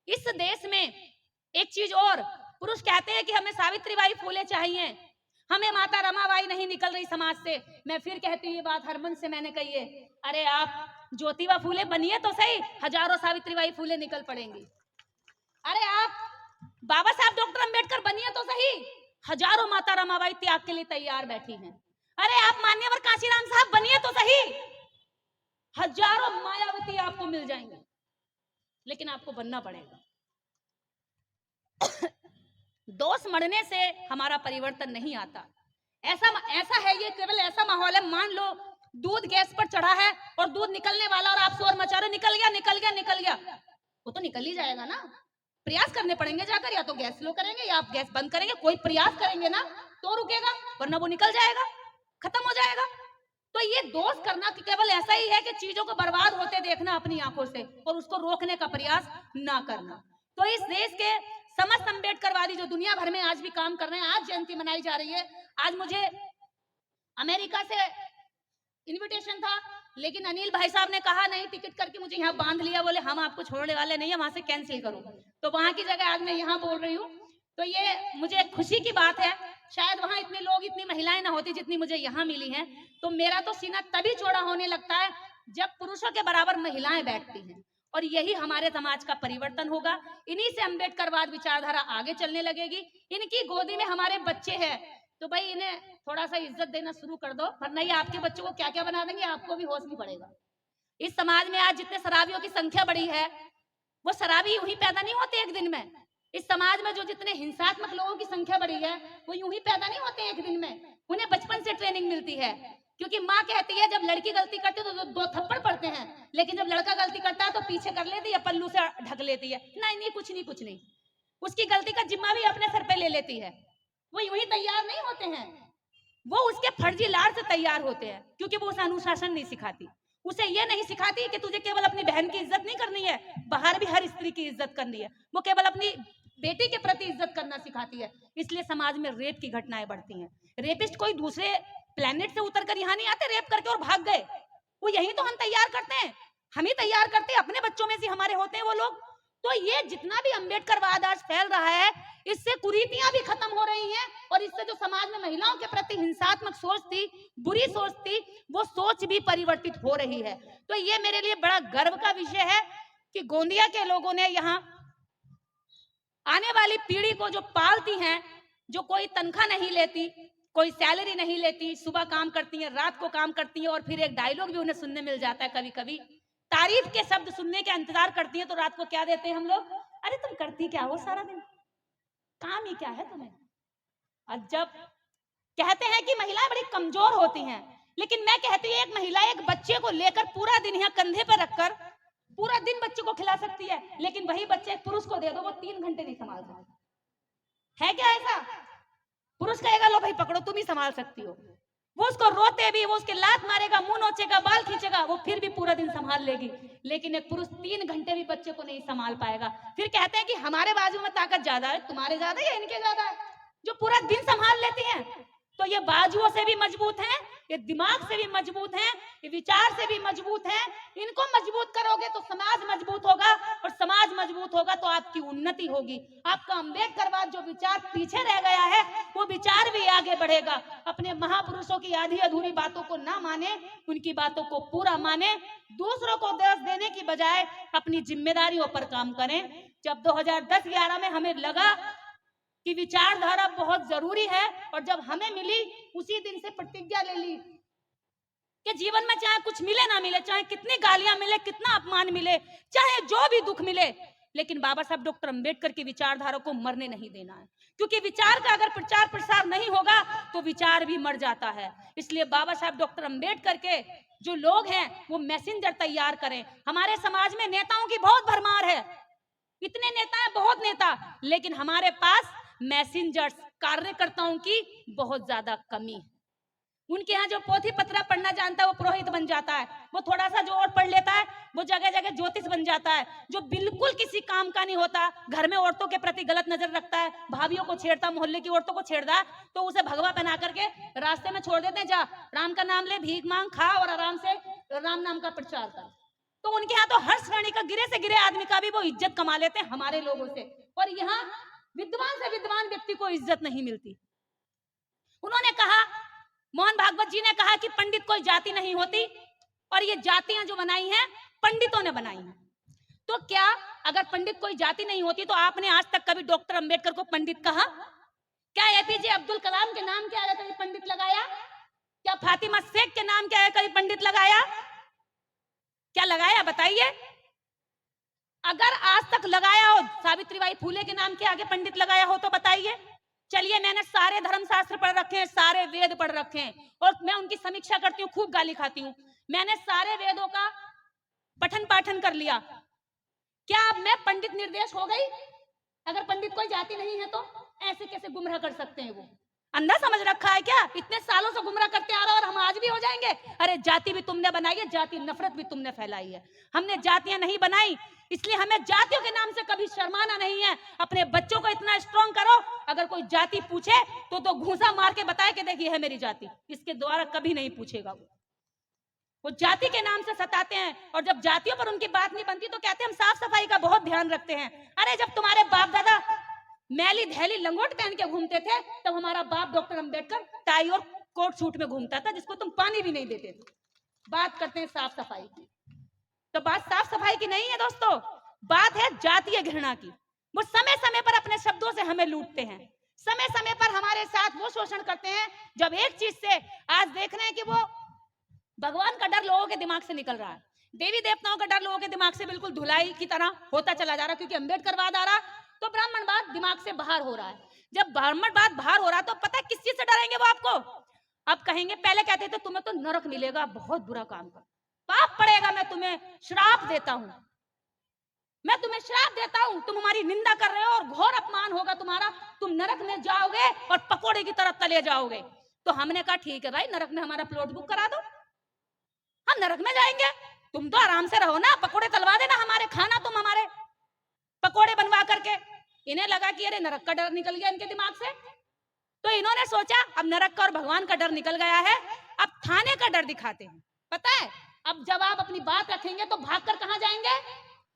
इस देश में एक चीज और, पुरुष कहते हैं कि हमें सावित्रीबाई फूले चाहिए, हमें माता रमाबाई नहीं निकल रही समाज से। मैं फिर कहती हूँ ये बात हर मन से मैंने कही है, अरे आप ज्योतिबा फूले बनिए तो सही, हजारों सावित्रीबाई फूले निकल पड़ेंगी। अरे आप बाबा साहब डॉक्टर अंबेडकर बनिए तो सही, हजारों माता रमाबाई त्याग के लिए तैयार बैठी हैं। अरे आप मान्यवर कांशीराम साहब बनिए तो सही, हजारों मायावती आपको मिल जाएंगे, लेकिन आपको बनना पड़ेगा। दोष मरने से हमारा परिवर्तन नहीं आता। ऐसा है, ये केवल ऐसा माहौल है, मान लो दूध गैस पर चढ़ा है और दूध निकलने वाला और आप शोर मचा रहे निकल गया निकल गया निकल गया, वो तो निकल ही जाएगा ना। प्रयास करने पड़ेंगे जाकर, या तो गैस स्लो करेंगे या आप गैस बंद करेंगे, कोई प्रयास करेंगे ना तो रुकेगा, वरना वो निकल जाएगा, खत्म हो जाएगा। तो ये दोष करना कि केवल ऐसा ही है कि चीजों को बर्बाद होते देखना अपनी आंखों से और उसको रोकने का प्रयास ना करना। तो इस देश के समस्त अंबेडकरवादी जो दुनिया भर में आज भी काम कर रहे हैं, आज जयंती मनाई जा रही है। आज मुझे अमेरिका से इनविटेशन था, लेकिन अनिल भाई साहब ने कहा नहीं, टिकट करके मुझे यहाँ बांध लिया, बोले हम आपको छोड़ने वाले नहीं है, वहां से कैंसिल करो। तो वहां की जगह आज मैं यहाँ बोल रही हूँ, तो ये मुझे खुशी की बात है। शायद वहां इतने लोग, इतनी महिलाएं ना होती जितनी मुझे यहाँ मिली हैं। तो मेरा तो सीना तभी चौड़ा होने लगता है जब पुरुषों के बराबर महिलाएं बैठती हैं, और यही हमारे समाज का परिवर्तन होगा। इन्हीं से अंबेडकरवाद विचारधारा आगे चलने लगेगी। इनकी गोदी में हमारे बच्चे हैं, तो भाई इन्हें थोड़ा सा इज्जत देना शुरू कर दो, वरना ये आपके बच्चों को क्या क्या बना देंगे, आपको भी होश नहीं पड़ेगा। इस समाज में आज जितने शराबियों की संख्या बढ़ी है, वो शराबी यूं ही पैदा नहीं होते एक दिन में। इस समाज में जो जितने हिंसात्मक लोगों की संख्या बढ़ी है, वो यूं ही पैदा नहीं होते एक दिन में, उन्हें बचपन से ट्रेनिंग मिलती है। क्योंकि माँ कहती है जब लड़की गलती करती है तो दो थप्पड़ पड़ते हैं, लेकिन जब लड़का गलती करता है तो पीछे कर लेती है, पल्लू से ढक लेती है, नहीं नहीं कुछ नहीं कुछ नहीं, उसकी गलती का जिम्मा भी अपने सर पे ले लेती है। वो यूं ही तैयार नहीं होते हैं, वो उसके फर्जी लाड़ से तैयार होते हैं, क्योंकि वो उसे अनुशासन नहीं सिखाती, उसे ये नहीं सिखाती कि तुझे केवल अपनी बहन की इज्जत नहीं करनी है, बाहर भी हर स्त्री की इज्जत करनी है। वो केवल अपनी बेटी के प्रति इज्जत करना सिखाती है। इसलिए समाज में रेप की घटनाएं बढ़ती हैं। रेपिस्ट कोई दूसरे प्लेनेट से उतरकर यहाँ नहीं आते रेप करके और भाग गए, वो यही तो हम तैयार करते हैं, हम ही तैयार करते हैं, अपने बच्चों में से हमारे होते हैं वो लोग। तो ये जितना भी अंबेडकरवाद आज फैल रहा है, इससे कुरीतियां भी खत्म हो रही हैं, और इससे जो समाज में महिलाओं के प्रति हिंसात्मक सोच थी, बुरी सोच थी, वो सोच भी परिवर्तित हो रही है। तो ये मेरे लिए बड़ा गर्व का विषय है कि गोंदिया के लोगों ने यहाँ आने वाली पीढ़ी को जो पालती हैं, जो कोई तनख्वाह नहीं लेती, कोई सैलरी नहीं लेती, सुबह काम करती हैं, रात को काम करती हैं, और फिर एक डायलॉग भी उन्हें सुनने मिल जाता है कभी कभी, तारीफ के शब्द सुनने का इंतजार करती है। तो रात को क्या देते हैं हम लोग, अरे तुम करती क्या हो सारा दिन, काम ही क्या है तुम्हें। और जब कहते हैं कि महिलाएं बड़ी कमजोर होती हैं, लेकिन मैं कहती हूँ एक महिला एक बच्चे को लेकर पूरा दिन यहाँ कंधे पर रखकर पूरा दिन बच्चे को खिला सकती है, लेकिन वही बच्चे एक पुरुष को दे दो, वो 3 घंटे नहीं संभाल सकता है। क्या ऐसा? पुरुष कहेगा लो भाई पकड़ो, तुम ही संभाल सकती हो, वो उसको रोते भी, वो उसके लात मारेगा, मुंह नोचेगा, बाल खींचेगा, वो फिर भी पूरा दिन संभाल लेगी। लेकिन एक पुरुष 3 घंटे भी बच्चे को नहीं संभाल पाएगा। फिर कहते हैं कि हमारे बाजू में ताकत ज्यादा है, तुम्हारे ज्यादा या इनके ज्यादा है, जो पूरा दिन संभाल लेती हैं। तो ये बाजुओं से भी मजबूत हैं, ये दिमाग से भी मजबूत हैं, ये विचार से भी मजबूत हैं। इनको मजबूत करोगे तो समाज मजबूत होगा, और समाज मजबूत होगा तो आपकी उन्नति होगी। आपका अंबेडकरवाद जो विचार पीछे रह गया है, वो विचार भी आगे बढ़ेगा। अपने महापुरुषों की आधी अधूरी बातों को ना माने, उनकी बातों को पूरा माने, दूसरों को दोष देने की बजाय अपनी जिम्मेदारियों पर काम करें। जब 2010-11 में हमें लगा कि विचारधारा बहुत जरूरी है, और जब हमें मिली उसी दिन से प्रतिज्ञा ले ली कि जीवन में चाहे कुछ मिले ना मिले, चाहे कितनी गालियां मिले, कितना अपमान मिले, चाहे जो भी दुख मिले, लेकिन बाबा साहब डॉक्टर अंबेडकर की विचारधारा को मरने नहीं देना है। क्योंकि विचार का अगर प्रचार प्रसार नहीं होगा तो विचार भी मर जाता है। इसलिए बाबा साहब डॉक्टर अंबेडकर के जो लोग हैं वो मैसेंजर तैयार करें। हमारे समाज में नेताओं की बहुत भरमार है, इतने नेता हैं, बहुत नेता, लेकिन हमारे पास मैसेंजर्स कार्यकर्ताओं की बहुत ज्यादा कमी है। उनके यहाँ जो पोथी पत्रा पढ़ना जानता है वो पुरोहित बन जाता है, वो थोड़ा सा जो और पढ़ लेता है वो जगह जगह ज्योतिष बन जाता है, जो बिल्कुल किसी काम का नहीं होता, घर में औरतों के प्रति गलत नजर रखता है, भाभीियों को छेड़ता, मोहल्ले की औरतों को छेड़ता है, तो उसे भगवा पहना करके रास्ते में छोड़ देते हैं, जा राम का नाम ले, भीख मांग, खा और आराम से राम नाम का प्रचार कर। तो उनके यहाँ तो हर श्रेणी का गिरे से गिरे आदमी का भी वो इज्जत कमा लेते हैं हमारे लोगों से, और यहाँ विद्वान से विद्वान व्यक्ति को इज्जत नहीं मिलती। उन्होंने कहा, मोहन भागवत जी ने कहा कि पंडित कोई जाति नहीं होती, और ये जातियां जो बनाई हैं पंडितों ने बनाई हैं। तो क्या अगर पंडित कोई जाति नहीं होती तो आपने आज तक कभी डॉक्टर अंबेडकर को पंडित कहा? क्या एपीजे अब्दुल कलाम के नाम के आगे कभी पंडित लगाया? क्या फातिमा शेख के नाम के आगे कभी पंडित लगाया? क्या लगाया बताइए? अगर आज तक लगाया हो, सावित्रीबाई फूले के नाम के आगे पंडित लगाया हो तो बताइए। चलिए, मैंने सारे धर्म शास्त्र पढ़ रखे हैं, सारे वेद पढ़ रखे हैं, और मैं उनकी समीक्षा करती हूँ, खूब गाली खाती हूँ। मैंने सारे वेदों का पठन पाठन कर लिया। क्या अब मैं पंडित निर्देश हो गई? अगर पंडित कोई जाति नहीं है तो ऐसे कैसे गुमराह कर सकते हैं? वो अंधा समझ रखा है क्या? इतने सालों से गुमराह करते आ रहा और हम आज भी हो जाएंगे? अरे जाति भी तुमने बनाई है, जाति नफरत भी तुमने फैलाई है, हमने जातियां नहीं बनाई। इसलिए हमें जातियों के नाम से कभी शर्माना नहीं है। अपने बच्चों को इतना स्ट्रॉन्ग करो, अगर कोई जाति पूछे तो घूंसा मार के बताए कि देखिए है मेरी जाति, इसके द्वारा कभी नहीं पूछेगा। वो जाति के नाम से सताते हैं, और जब जातियों पर उनकी बात नहीं बनती तो कहते हैं हम साफ सफाई का बहुत ध्यान रखते हैं। अरे जब तुम्हारे बाप दादा मैली धैली लंगोट पहन के घूमते थे तब हमारा बाप डॉक्टर अंबेडकर टाई और कोट सूट में घूमता था, जिसको तुम पानी भी नहीं देते थे। बात करते हैं साफ सफाई की, तो बात साफ सफाई की नहीं है दोस्तों, बात है जातीय घृणा की। वो समय समय पर अपने शब्दों से हमें लूटते हैं, समय समय पर हमारे साथ वो शोषण करते हैं। जब एक चीज से आज देख रहे हैं कि वो भगवान का डर लोगों के दिमाग से निकल रहा है, देवी देवताओं का डर लोगों के दिमाग से बिल्कुल धुलाई की तरह होता चला जा रहा है, क्योंकि अम्बेडकरवाद आ रहा, तो ब्राह्मणवाद दिमाग से बाहर हो रहा है। जब ब्राह्मणवाद बाहर हो रहा है तो पता है किस चीज से डरेंगे वो आपको? अब कहेंगे, पहले कहते थे तुम्हें तो नरक मिलेगा, बहुत बुरा काम कर, पाप पड़ेगा, मैं तुम्हें श्राप देता हूं, मैं तुम्हें श्राप देता हूं, तुम हमारी निंदा कर रहे हो और घोर अपमान होगा तुम्हारा, तुम नरक में जाओगे और पकोड़े की तरफ तले जाओगे। तो हमने कहा ठीक है भाई, नरक में हमारा प्लॉट बुक करा दो, हम नरक में जाएंगे, तुम तो आराम से रहो ना, पकोड़े तलवा देना हमारे, खाना तुम हमारे पकोड़े बनवा करके। इन्हें लगा कि अरे नरक का डर निकल गया इनके दिमाग से, तो इन्होंने सोचा अब नरक का और भगवान का डर निकल गया है, अब थाने का डर दिखाते हैं। पता है, अब जब आप अपनी बात रखेंगे तो भागकर कहां जाएंगे?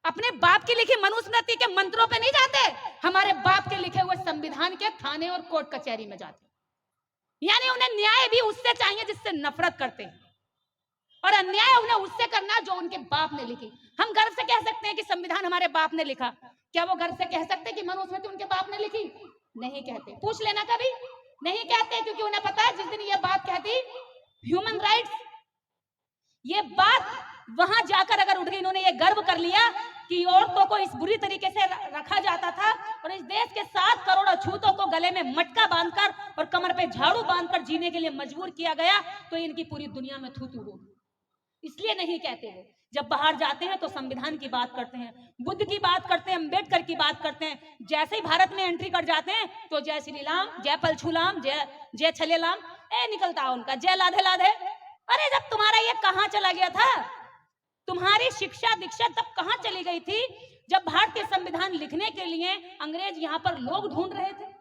अपने बाप की लिखी मनुस्मृति के मंत्रों पे नहीं जाते, हमारे बाप के लिखे हुए संविधान के थाने और कोर्ट कचहरी में जाते। यानी उन्हें न्याय भी उससे चाहिए जिससे नफरत करते हैं, और अन्याय उन्हें उससे करना जो उनके बाप ने लिखी। हम गर्व से कह सकते हैं कि संविधान हमारे बाप ने लिखा, क्या वो गर्व से कह सकते हैं कि मनुस्मृति उनके बाप ने लिखी? नहीं कहते, पूछ लेना कभी, नहीं कहते, क्योंकि उन्हें पता है जिस दिन ये बात कहती ह्यूमन राइट्स, ये बात वहां जाकर अगर उठ गई, इन्होंने ये गर्व कर लिया कि औरतों को इस बुरी तरीके से रखा जाता था और इस देश के 7 करोड़ अछूतों को गले में मटका बांधकर और कमर पे झाड़ू बांधकर जीने के लिए मजबूर किया गया, तो इनकी पूरी दुनिया में थू थू होगी। इसलिए नहीं कहते हैं। जब बाहर जाते हैं तो संविधान की बात करते हैं, बुद्ध की बात करते हैं, अंबेडकर की बात करते हैं। जैसे ही भारत में एंट्री कर जाते हैं तो जय श्री राम, जय पलछूलाम, जय छलेलाम निकलता उनका, जय लाधे लाधे। अरे जब तुम्हारा ये कहां चला गया था? तुम्हारी शिक्षा दीक्षा तब कहां चली गई थी जब भारतीय संविधान लिखने के लिए अंग्रेज यहां पर लोग ढूंढ रहे थे?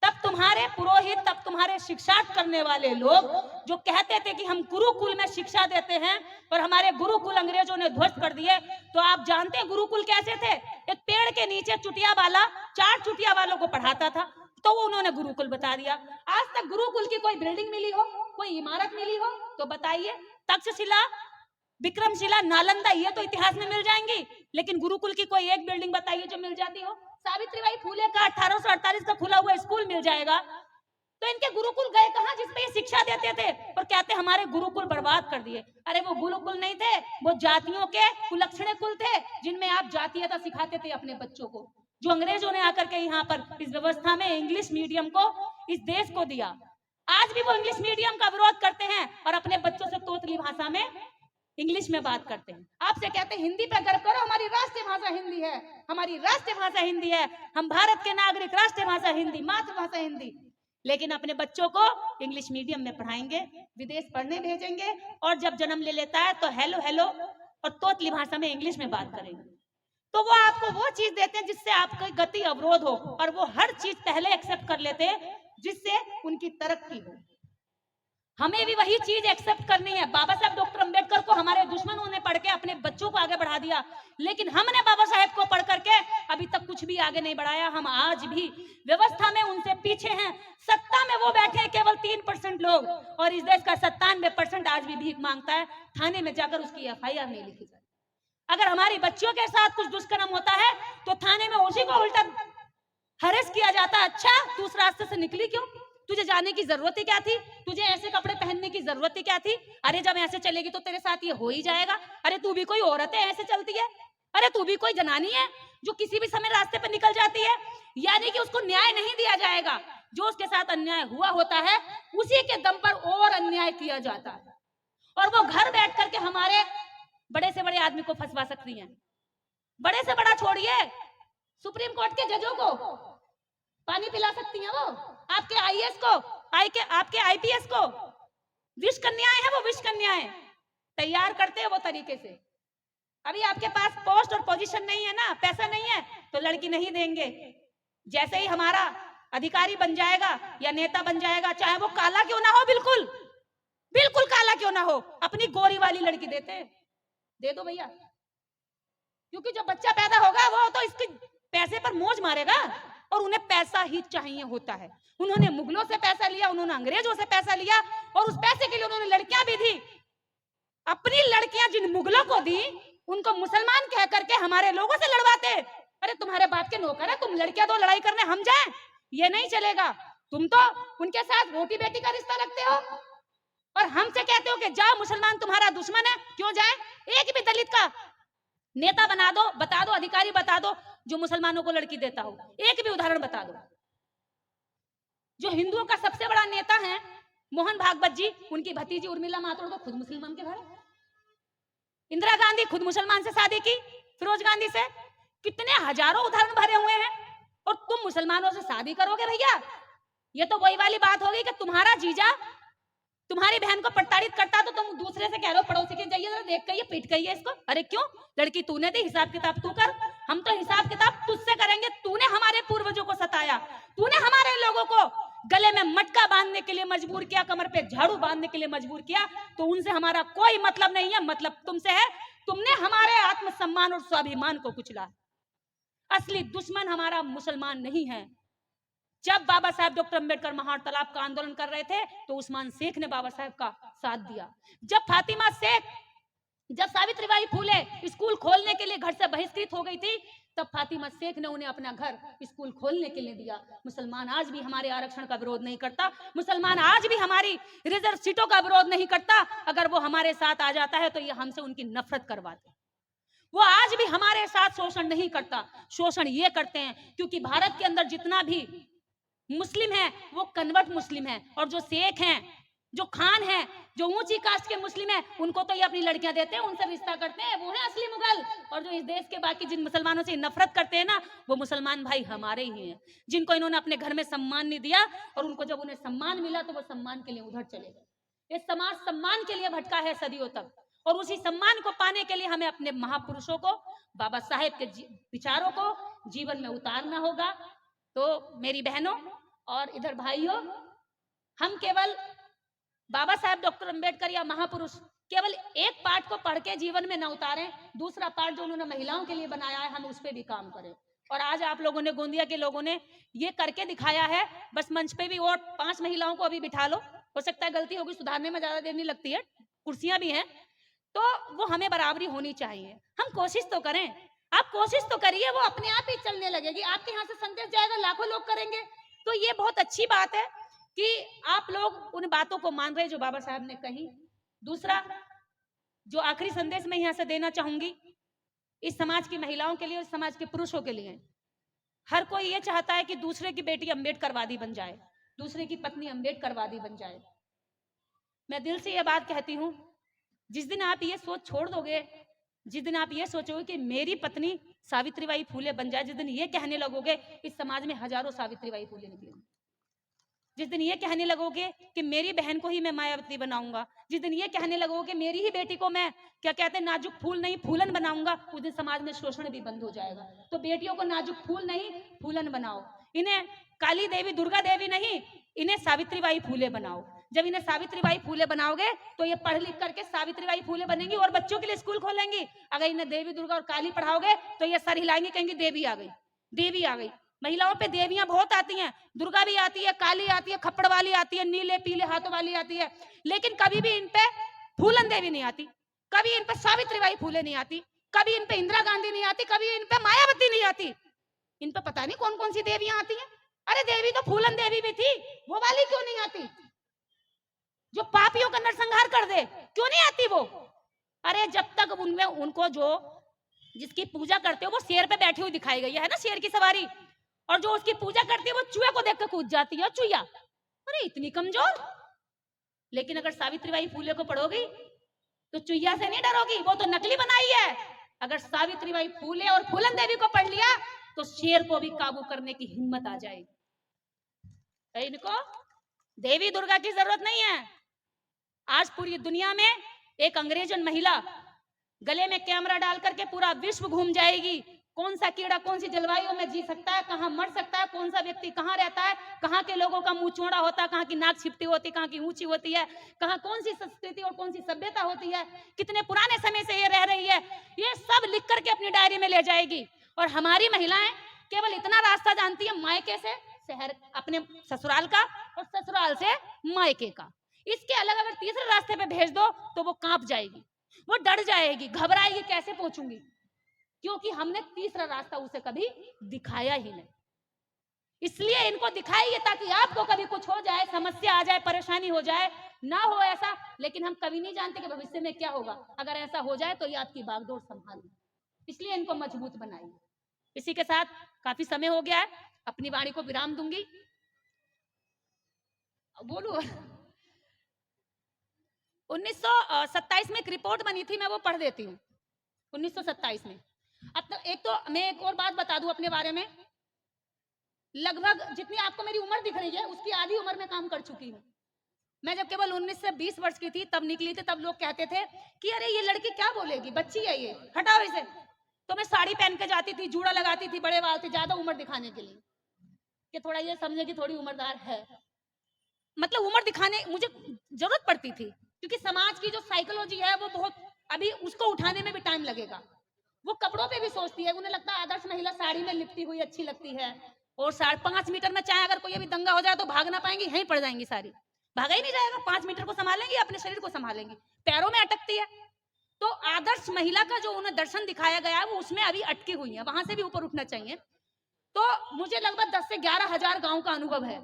तब तुम्हारे पुरोहित, तब तुम्हारे शिक्षार्थ करने वाले लोग जो कहते थे कि हम गुरुकुल में शिक्षा देते हैं, और हमारे गुरुकुल अंग्रेजों ने ध्वस्त कर दिए। तो आप जानते हैं गुरुकुल कैसे थे? एक पेड़ के नीचे चुटिया वाला 4 चुटिया वालों को पढ़ाता था, तो वो उन्होंने गुरुकुल बता दिया। आज तक गुरुकुल की कोई बिल्डिंग मिली हो, कोई इमारत मिली हो तो बताइए? तक्षशिला, विक्रमशिला, नालंदा, ये तो इतिहास में मिल जाएंगी, लेकिन गुरुकुल की कोई एक बिल्डिंग बताइए जो मिल जाती हो? सावित्रीबाई फूले का 1848 का खुला हुआ स्कूल मिल जाएगा। तो इनके गुरुकुल गए कहां जिसमें ये शिक्षा देते थे, और कहते हमारे गुरुकुल बर्बाद कर दिए। अरे वो गुरुकुल नहीं थे, वो जातियों के कुलक्षणे कुल थे, जिनमें आप जातीयता सिखाते थे अपने बच्चों को, जो अंग्रेजों ने आकर के यहाँ पर इस व्यवस्था में इंग्लिश मीडियम को इस देश को दिया। आज भी वो इंग्लिश मीडियम का विरोध करते हैं और अपने बच्चों से तोतली भाषा में इंग्लिश में बात करते हैं। आपसे कहते हैं हिंदी पे गर्व करो, हमारी राष्ट्रीय भाषा हिंदी है, हमारी राष्ट्रीय भाषा हिंदी है, हम भारत के नागरिक, राष्ट्रीय भाषा हिंदी, मातृभाषा हिंदी। लेकिन अपने बच्चों को इंग्लिश मीडियम में पढ़ाएंगे, विदेश पढ़ने भेजेंगे, और जब जन्म ले लेता है तो हेलो हेलो और तोतली भाषा में इंग्लिश में बात करेंगे। तो वो आपको वो चीज देते हैं जिससे आपकी गति अवरोध हो, और वो हर चीज पहले एक्सेप्ट कर लेते हैं जिससे उनकी तरक्की हो। हमें भी वही चीज एक्सेप्ट करनी है। बाबा साहब डॉक्टर अंबेडकर को हमारे दुश्मनों ने पढ़ के अपने बच्चों को आगे बढ़ा दिया, लेकिन हमने बाबा साहेब को पढ़ करके अभी तक कुछ भी आगे नहीं बढ़ाया। हम आज भी व्यवस्था में उनसे पीछे हैं। सत्ता में वो बैठे हैं केवल 3% लोग, और इस देश का 97% आज भी भीख मांगता है। थाने में जाकर उसकी FIR नहीं लिखी जाती। अगर हमारी बच्चियों के साथ कुछ दुष्कर्म होता है तो थाने में उसी को उल्टा हरेस किया जाता है। अच्छा, तू उस रास्ते से निकली क्यों? तुझे जाने की जरूरत ही क्या थी? तुझे ऐसे कपड़े पहनने की जरूरत ही क्या थी? अरे जब ऐसे चलेगी तो तेरे साथ ये हो ही जाएगा। अरे तू भी कोई औरत है, ऐसे चलती है? अरे तू भी कोई जनानी है जो किसी भी समय रास्ते पर निकल जाती है? यानी कि उसको न्याय नहीं दिया जाएगा। जो उसके साथ अन्याय हुआ होता है उसी के दम पर और अन्याय किया जाता है, और वो घर बैठ करके हमारे बड़े से बड़े आदमी को फंसवा सकती है। बड़े से बड़ा छोड़िए, सुप्रीम कोर्ट के जजों को पानी पिला सकती हैं वो, आपके IAS को, आपके IPS को। विष कन्याएं हैं वो, विष कन्याएं तैयार करते हैं वो तरीके से। अभी आपके पास पोस्ट और पोजीशन नहीं है ना, पैसा नहीं है, तो लड़की नहीं देंगे। जैसे ही हमारा अधिकारी बन जाएगा या नेता बन जाएगा, चाहे वो काला क्यों ना हो, बिल्कुल बिल्कुल काला क्यों ना हो, अपनी गोरी वाली लड़की देते हैं। दे दो भैया, क्योंकि जो बच्चा पैदा होगा वो तो इसके पैसे पर मौज मारेगा, और उन्हें पैसा ही चाहिए होता है। उन्होंने मुगलों से पैसा लिया, उन्होंने अंग्रेजों से पैसा लिया, और उस पैसे के लिए उन्होंने लड़कियां भी दी। अपनी लड़कियां जिन मुगलों को दी उनको मुसलमान कह करके हमारे लोगों से लड़वाते। अरे तुम्हारे बाप के नौकर है, तुम लड़कियां दो, लड़ाई करने हम जाएं? ये नहीं चलेगा। तुम तो उनके साथ रोटी बेटी का रिश्ता रखते हो, और हमसे कहते हो कि जाओ, मुसलमान तुम्हारा दुश्मन है, क्यों जाए? एक भी दलित का नेता बना दो, बता दो, अधिकारी बता दो जो मुसलमानों को लड़की देता हो, एक भी उदाहरण बता दो। जो हिंदुओं का सबसे बड़ा नेता है मोहन भागवत जी, उनकी भतीजी उर्मिला मातोड़ को खुद मुसलमान के घर है। इंदिरा गांधी खुद मुसलमान से शादी की, फिरोज गांधी से। कितने हजारों उदाहरण भरे हुए हैं, और तुम मुसलमानों से शादी करोगे भैया? ये तो वही वाली बात होगी कि तुम्हारा जीजा तुम्हारी बहन को प्रताड़ित करता तो तुम दूसरे से कह रहे हो पड़ोसी के जाइए जरा देख के पिट गई है इसको। अरे क्यों? लड़की तूने दी, हिसाब किताब तू कर। हम तो हिसाब किताब तुझसे करेंगे। तूने हमारे पूर्वजों को सताया, तूने हमारे लोगों को गले में मटका बांधने के लिए मजबूर किया, कमर पे झाड़ू बांधने के लिए मजबूर किया, तो उनसे हमारा कोई मतलब नहीं है, मतलब तुमसे है। तुमने हमारे आत्मसम्मान और स्वाभिमान को कुचला। असली दुश्मन हमारा मुसलमान नहीं है। जब बाबा साहब डॉक्टर अंबेडकर महाड़ तालाब का आंदोलन कर रहे थे तो उस्मान शेख ने बाबा साहब का साथ दिया। जब सावित्रीबाई फूले स्कूल खोलने के लिए घर से बहिष्कृत हो गई थी, तब फातिमा शेख ने उन्हें अपना घर स्कूल खोलने के लिए दिया। मुसलमान आज भी हमारे आरक्षण का विरोध नहीं करता, मुसलमान आज भी हमारी रिजर्व सीटों का विरोध नहीं करता। अगर वो हमारे साथ आ जाता है तो ये हमसे उनकी नफरत करवाते। वो आज भी हमारे साथ शोषण नहीं करता। शोषण ये करते हैं क्योंकि भारत के अंदर जितना भी मुस्लिम है वो कन्वर्ट मुस्लिम है, और जो शेख हैं, जो खान हैं, जो ऊंची कास्ट के मुस्लिम हैं, उनको तो ये अपनी लड़कियां देते हैं, उनसे रिश्ता करते हैं, वो है असली मुगल। और जो इस देश के बाकी जिन मुसलमानों से नफरत करते हैं ना, वो मुसलमान भाई हमारे ही हैं, जिनको इन्होंने अपने घर में सम्मान नहीं दिया, और उनको जब उन्हें सम्मान मिला तो वो सम्मान के लिए उधर चले गए। ये समाज सम्मान के लिए भटका है सदियों तक, और उसी सम्मान को पाने के लिए हमें अपने महापुरुषों को, बाबा साहेब के विचारों को जीवन में उतारना होगा। तो मेरी बहनों और इधर भाइयों, हम केवल बाबा साहेब डॉक्टर अंबेडकर या महापुरुष केवल एक पार्ट को पढ़ के जीवन में न उतारें, दूसरा पार्ट जो उन्होंने महिलाओं के लिए बनाया है हम उस पर भी काम करें। और आज आप लोगों ने, गोंदिया के लोगों ने ये करके दिखाया है। बस मंच पे भी और 5 महिलाओं को अभी बिठा लो, हो सकता है गलती होगी, सुधारने में ज्यादा देर नहीं लगती है, कुर्सियां भी हैं, तो वो हमें बराबरी होनी चाहिए। हम कोशिश तो करें, आप कोशिश तो करिए, वो अपने आप ही चलने लगेगी। आपके यहाँ से संदेश जाएगा, लाखों लोग करेंगे, तो ये बहुत अच्छी बात है कि आप लोग उन बातों को मान रहे जो बाबा साहब ने कही। दूसरा जो आखिरी संदेश मैं यहाँ से देना चाहूंगी इस समाज की महिलाओं के लिए, इस समाज के पुरुषों के लिए, हर कोई ये चाहता है कि दूसरे की बेटी अम्बेडकरवादी बन जाए, दूसरे की पत्नी अम्बेडकरवादी बन जाए। मैं दिल से ये बात कहती हूँ, जिस दिन आप ये सोच छोड़ दोगे, जिस दिन आप ये सोचोगे कि मेरी पत्नी सावित्रीबाई फूले बन जाए, जिस दिन ये कहने लगोगे, इस समाज में हजारों सावित्रीबाई फूले निकलेंगे। जिस दिन ये कहने लगोगे कि मेरी बहन को ही मैं मायावती बनाऊंगा, जिस दिन ये कहने लगोगे मेरी ही बेटी को मैं क्या कहते हैं नाजुक फूल नहीं फूलन बनाऊंगा, उस दिन समाज में शोषण भी बंद हो जाएगा। तो बेटियों को नाजुक फूल नहीं फूलन बनाओ, इन्हें काली देवी दुर्गा देवी नहीं, इन्हें सावित्रीबाई फूले बनाओ। जब इन्हें सावित्रीबाई फूले बनाओगे तो ये पढ़ लिख करके सावित्रीबाई फूले बनेंगी और बच्चों के लिए स्कूल खोलेंगी। अगर इन्हें देवी दुर्गा और काली पढ़ाओगे तो ये सर हिलाएंगे, कहेंगे देवी आ गई, देवी आ गई। महिलाओं पे देवियां बहुत आती हैं, दुर्गा भी आती है, काली आती है, खप्पड़ वाली आती है, नीले पीले हाथों वाली आती है, लेकिन कभी भी इन पे फूलन देवी नहीं आती, कभी इन पे सावित्रीबाई फूले नहीं आती, कभी इन पे इंदिरा गांधी नहीं आती, कभी इन पे मायावती नहीं आती। इन पे पता नहीं कौन कौन सी देवियां आती हैं। अरे देवी तो फूलन देवी भी थी, वो वाली क्यों नहीं आती जो पापियों का नरसंहार कर दे, क्यों नहीं आती वो? अरे जब तक उनमें उनको जो जिसकी पूजा करते हो वो शेर पे बैठी हुई दिखाई गई है ना, शेर की सवारी, और जो उसकी पूजा करती है वो चूहे को देख कर कूद जाती है, चुईया। अरे इतनी कमजोर। लेकिन अगर सावित्रीबाई फूले को पढ़ोगी तो चुईया से नहीं डरोगी, वो तो नकली बनाई है। अगर सावित्रीबाई फूले और फूलन देवी को पढ़ लिया तो शेर को भी काबू करने की हिम्मत आ जाएगी। तो इनको देवी दुर्गा की जरूरत नहीं है। आज पूरी दुनिया में एक अंग्रेजन महिला गले में कैमरा डाल करके पूरा विश्व घूम जाएगी, कौन सा कीड़ा कौन सी जलवायु में जी सकता है, कहां मर सकता है, कौन सा व्यक्ति कहां रहता है, कहां के लोगों का मुंह चौड़ा होता है, कहां की नाक छिपती होती है, कहां की ऊंची होती है, कहां कौन सी संस्कृति और कौन सी सभ्यता होती है, कितने पुराने समय से ये रह रही है, ये सब लिख करके अपनी डायरी में ले जाएगी। और हमारी महिलाएं केवल इतना रास्ता जानती है, मायके से शहर अपने ससुराल का और ससुराल से मायके का। इसके अलग अगर तीसरे रास्ते पे भेज दो तो वो कांप जाएगी, वो डर जाएगी, घबराएगी, कैसे पहुंचूंगी, क्योंकि हमने तीसरा रास्ता उसे कभी दिखाया ही नहीं। इसलिए इनको दिखाइए ताकि आपको कभी कुछ हो जाए, समस्या आ जाए, परेशानी हो जाए, ना हो ऐसा। लेकिन हम कभी नहीं जानते कि भविष्य में क्या होगा, अगर ऐसा हो जाए तो ये आपकी बागडोर संभालिए। इसलिए इनको मजबूत बनाइए। इसी के साथ काफी समय हो गया है, अपनी वाणी को विराम दूंगी। बोलू 1927 में एक रिपोर्ट बनी थी, मैं वो पढ़ देती हूँ। 1927 में एक तो मैं एक और बात बता दूं अपने बारे में, लगभग जितनी आपको मेरी उम्र दिख रही है उसकी आधी उम्र में काम कर चुकी हूँ। मैं जब केवल 19 से 20 वर्ष की थी तब निकली थी, तब लोग कहते थे कि अरे ये लड़की क्या बोलेगी, बच्ची है ये, हटाओ इसे। तो मैं साड़ी पहन के जाती थी, जूड़ा लगाती थी, बड़े बाल थे, ज्यादा उम्र दिखाने के लिए कि थोड़ा ये समझे कि थोड़ी उम्रदार है, मतलब उम्र दिखाने मुझे जरूरत पड़ती थी, क्योंकि समाज की जो साइकोलॉजी है वो बहुत, अभी उसको उठाने में भी टाइम लगेगा। वो कपड़ों पे भी सोचती है, उन्हें लगता है आदर्श महिला साड़ी में लिपटी हुई अच्छी लगती है, और 5.5 मीटर में चाहे अगर कोई अभी दंगा हो जाए तो भाग ना पाएंगी, यहीं पड़ जाएंगी सारी, भागा ही नहीं जाएगा, 5 मीटर को संभालेंगी, अपने शरीर को संभालेंगी, पैरों में अटकती है। तो आदर्श महिला का जो उन्हें दर्शन दिखाया गया है वो उसमें अभी अटकी हुई है, वहां से भी ऊपर उठना चाहिए। तो मुझे लगभग 10 से 11 हजार गाँव का अनुभव है।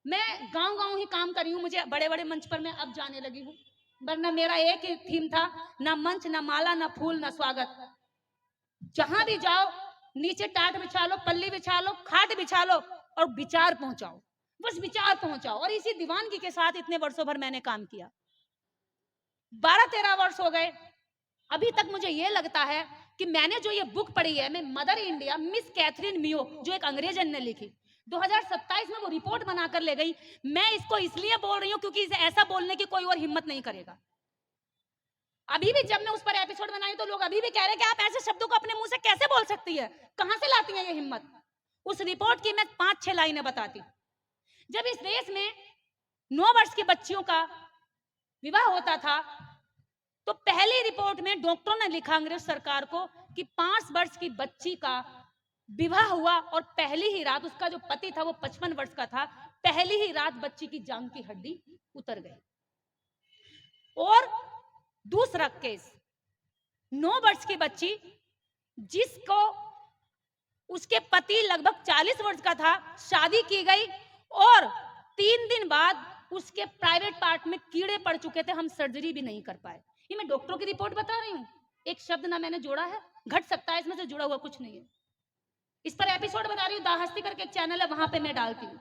मैं गाँव ही काम करी हूँ, मुझे बड़े बड़े मंच पर मैं अब जाने लगी हूँ, वरना मेरा एक ही थीम था, ना मंच, ना माला, ना फूल, ना स्वागत। जहां भी जाओ नीचे टाट बिछा लो, पल्ली बिछा लो, खाट बिछा लो और विचार पहुंचाओ, बस विचार पहुंचाओ। और इसी दीवानगी के साथ इतने वर्षों भर मैंने काम किया, 12-13 वर्ष हो गए। अभी तक मुझे ये लगता है कि मैंने जो ये बुक पढ़ी है, मैं मदर इंडिया मिस कैथरीन मियो, जो एक अंग्रेजन ने लिखी, 2027 में वो रिपोर्ट बनाकर ले गई। मैं इसको इसलिए बोल रही हूँ क्योंकि इसे ऐसा बोलने की कोई और हिम्मत नहीं करेगा। अभी भी जब मैं उस पर एपिसोड बनाई तो लोग अभी भी कह रहे हैं कि आप ऐसे शब्दों को अपने मुंह से कैसे बोल सकती है, कहां से लाती है ये हिम्मत। उस रिपोर्ट की मैं 5-6 लाइनें बताती। जब इस देश में 9 वर्ष की बच्चियों का विवाह होता था तो पहली रिपोर्ट में डॉक्टरों ने लिखा अंग्रेज सरकार को कि 5 वर्ष की बच्ची का विवाह हुआ और पहली ही रात, उसका जो पति था वो 55 वर्ष का था, पहली ही रात बच्ची की जांघ की हड्डी उतर गई। और दूसरा केस, 9 वर्ष की बच्ची जिसको उसके पति लगभग 40 वर्ष का था, शादी की गई और 3 दिन बाद उसके प्राइवेट पार्ट में कीड़े पड़ चुके थे, हम सर्जरी भी नहीं कर पाए। ये मैं डॉक्टरों की रिपोर्ट बता रही हूँ, एक शब्द ना मैंने जोड़ा है, घट सकता है इसमें से, जुड़ा हुआ कुछ नहीं है। इस पर एपिसोड बना रही हूँ, दाहस्ती करके एक चैनल है, वहां पे मैं डालती हूँ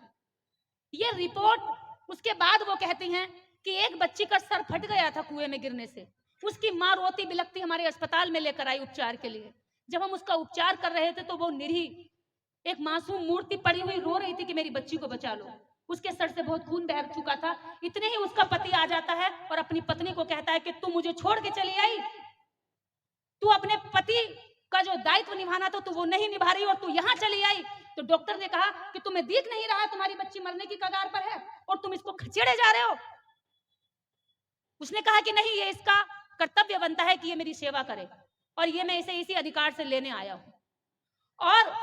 ये रिपोर्ट। उसके बाद वो कहती हैं कि एक बच्ची का सर फट गया था कुएं में गिरने से, उसकी माँ रोती बिलखती हमारे अस्पताल में लेकर आई उपचार के लिए। जब हम उसका उपचार कर रहे थे तो वो निरीह एक मासूम मूर्ति पड़ी हुई रो रही थी कि मेरी बच्ची को बचा लो। उसके सर से बहुत खून बह चुका था। इतने ही उसका पति आ जाता है और अपनी पत्नी को कहता है कि तू मुझे छोड़ के चली आई, तू अपने पति का जो दायित्व निभाना था तो वो नहीं निभा रही और तू यहाँ चली आई। तो डॉक्टर ने कहा कि तुम्हें दिख नहीं रहा, तुम्हारी बच्ची मरने की कगार पर है और तुम इसको खचेड़े जा रहे हो। उसने कहा कि नहीं, ये इसका कर्तव्य बनता है कि ये मेरी सेवा करे और ये मैं इसे इसी अधिकार से लेने आया हूं। और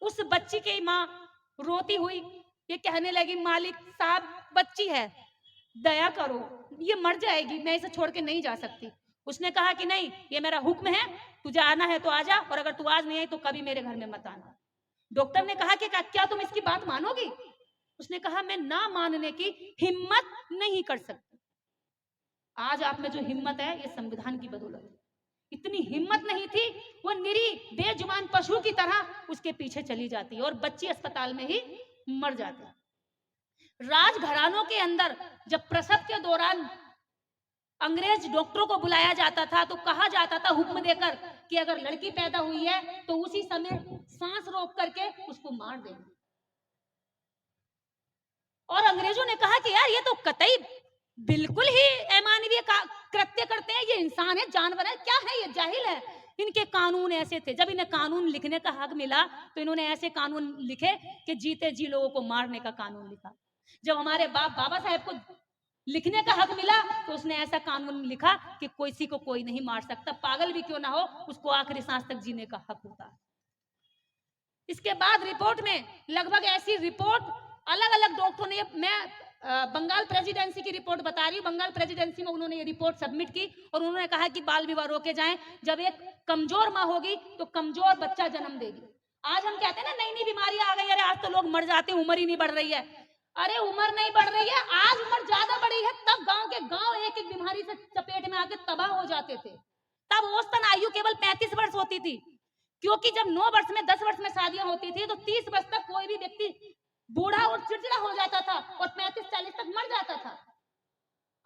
उस बच्ची की माँ रोती हुई ये कहने लगी, मालिक साहब बच्ची है, दया करो, ये मर जाएगी, मैं इसे छोड़ के नहीं जा सकती। उसने कहा कि नहीं, ये मेरा हुक्म है, तुझे आना है तो आजा, और अगर तू आज नहीं आई तो कभी मेरे घर में मत आना। डॉक्टर ने कहा कि क्या तुम इसकी बात मानोगी? उसने कहा मैं ना मानने की हिम्मत नहीं कर सकती। आज आप में जो हिम्मत है ये संविधान की बदौलत है। इतनी हिम्मत नहीं थी, वो निरी बेजुबान पशु की तरह उसके पीछे चली जाती और बच्ची अस्पताल में ही मर जाती। राजघरानों के अंदर जब प्रसव के दौरान अंग्रेज डॉक्टरों को बुलाया जाता था तो कहा जाता था हुक्म देकर कि अगर लड़की पैदा हुई है तो उसी समय सांस रोक करके उसको मार देंगे। और अंग्रेजों ने कहा कि यार ये तो कतई बिल्कुल ही अमानवीय कृत्य करते हैं, ये इंसान है, जानवर है, क्या है, ये जाहिल है। इनके कानून ऐसे थे, जब इन्हें कानून लिखने का हक मिला तो इन्होंने ऐसे कानून लिखे कि जीते जी लोगों को मारने का कानून लिखा। जब हमारे बाबा साहेब को लिखने का हक मिला तो उसने ऐसा कानून लिखा कि किसी को कोई नहीं मार सकता, पागल भी क्यों ना हो, उसको आखिरी सांस तक जीने का हक होता है। इसके बाद रिपोर्ट में लगभग ऐसी रिपोर्ट अलग अलग डॉक्टरों ने, मैं बंगाल प्रेसिडेंसी की रिपोर्ट बता रही हूँ, बंगाल प्रेसिडेंसी में उन्होंने ये रिपोर्ट सबमिट की और उन्होंने कहा कि बाल विवाह रोके जाएं। जब एक कमजोर माँ होगी तो कमजोर बच्चा जन्म देगी। आज हम कहते हैं ना नई नई बीमारियां आ गई, अरे आज तो लोग मर जाते हैं, उम्र ही नहीं बढ़ रही है। अरे उम्र नहीं बढ़ रही है, आज उम्र ज्यादा बढ़ी है। तब गांव के गांव एक एक बीमारी से चपेट में आके तबाह हो जाते थे। तब औसतन आयु केवल 35 वर्ष होती थी, क्योंकि जब 9 वर्ष में 10 वर्ष में शादियां होती थी तो 30 वर्ष तक कोई भी व्यक्ति बूढ़ा और चिड़चिड़ा हो जाता था और 35-40 तक मर जाता था।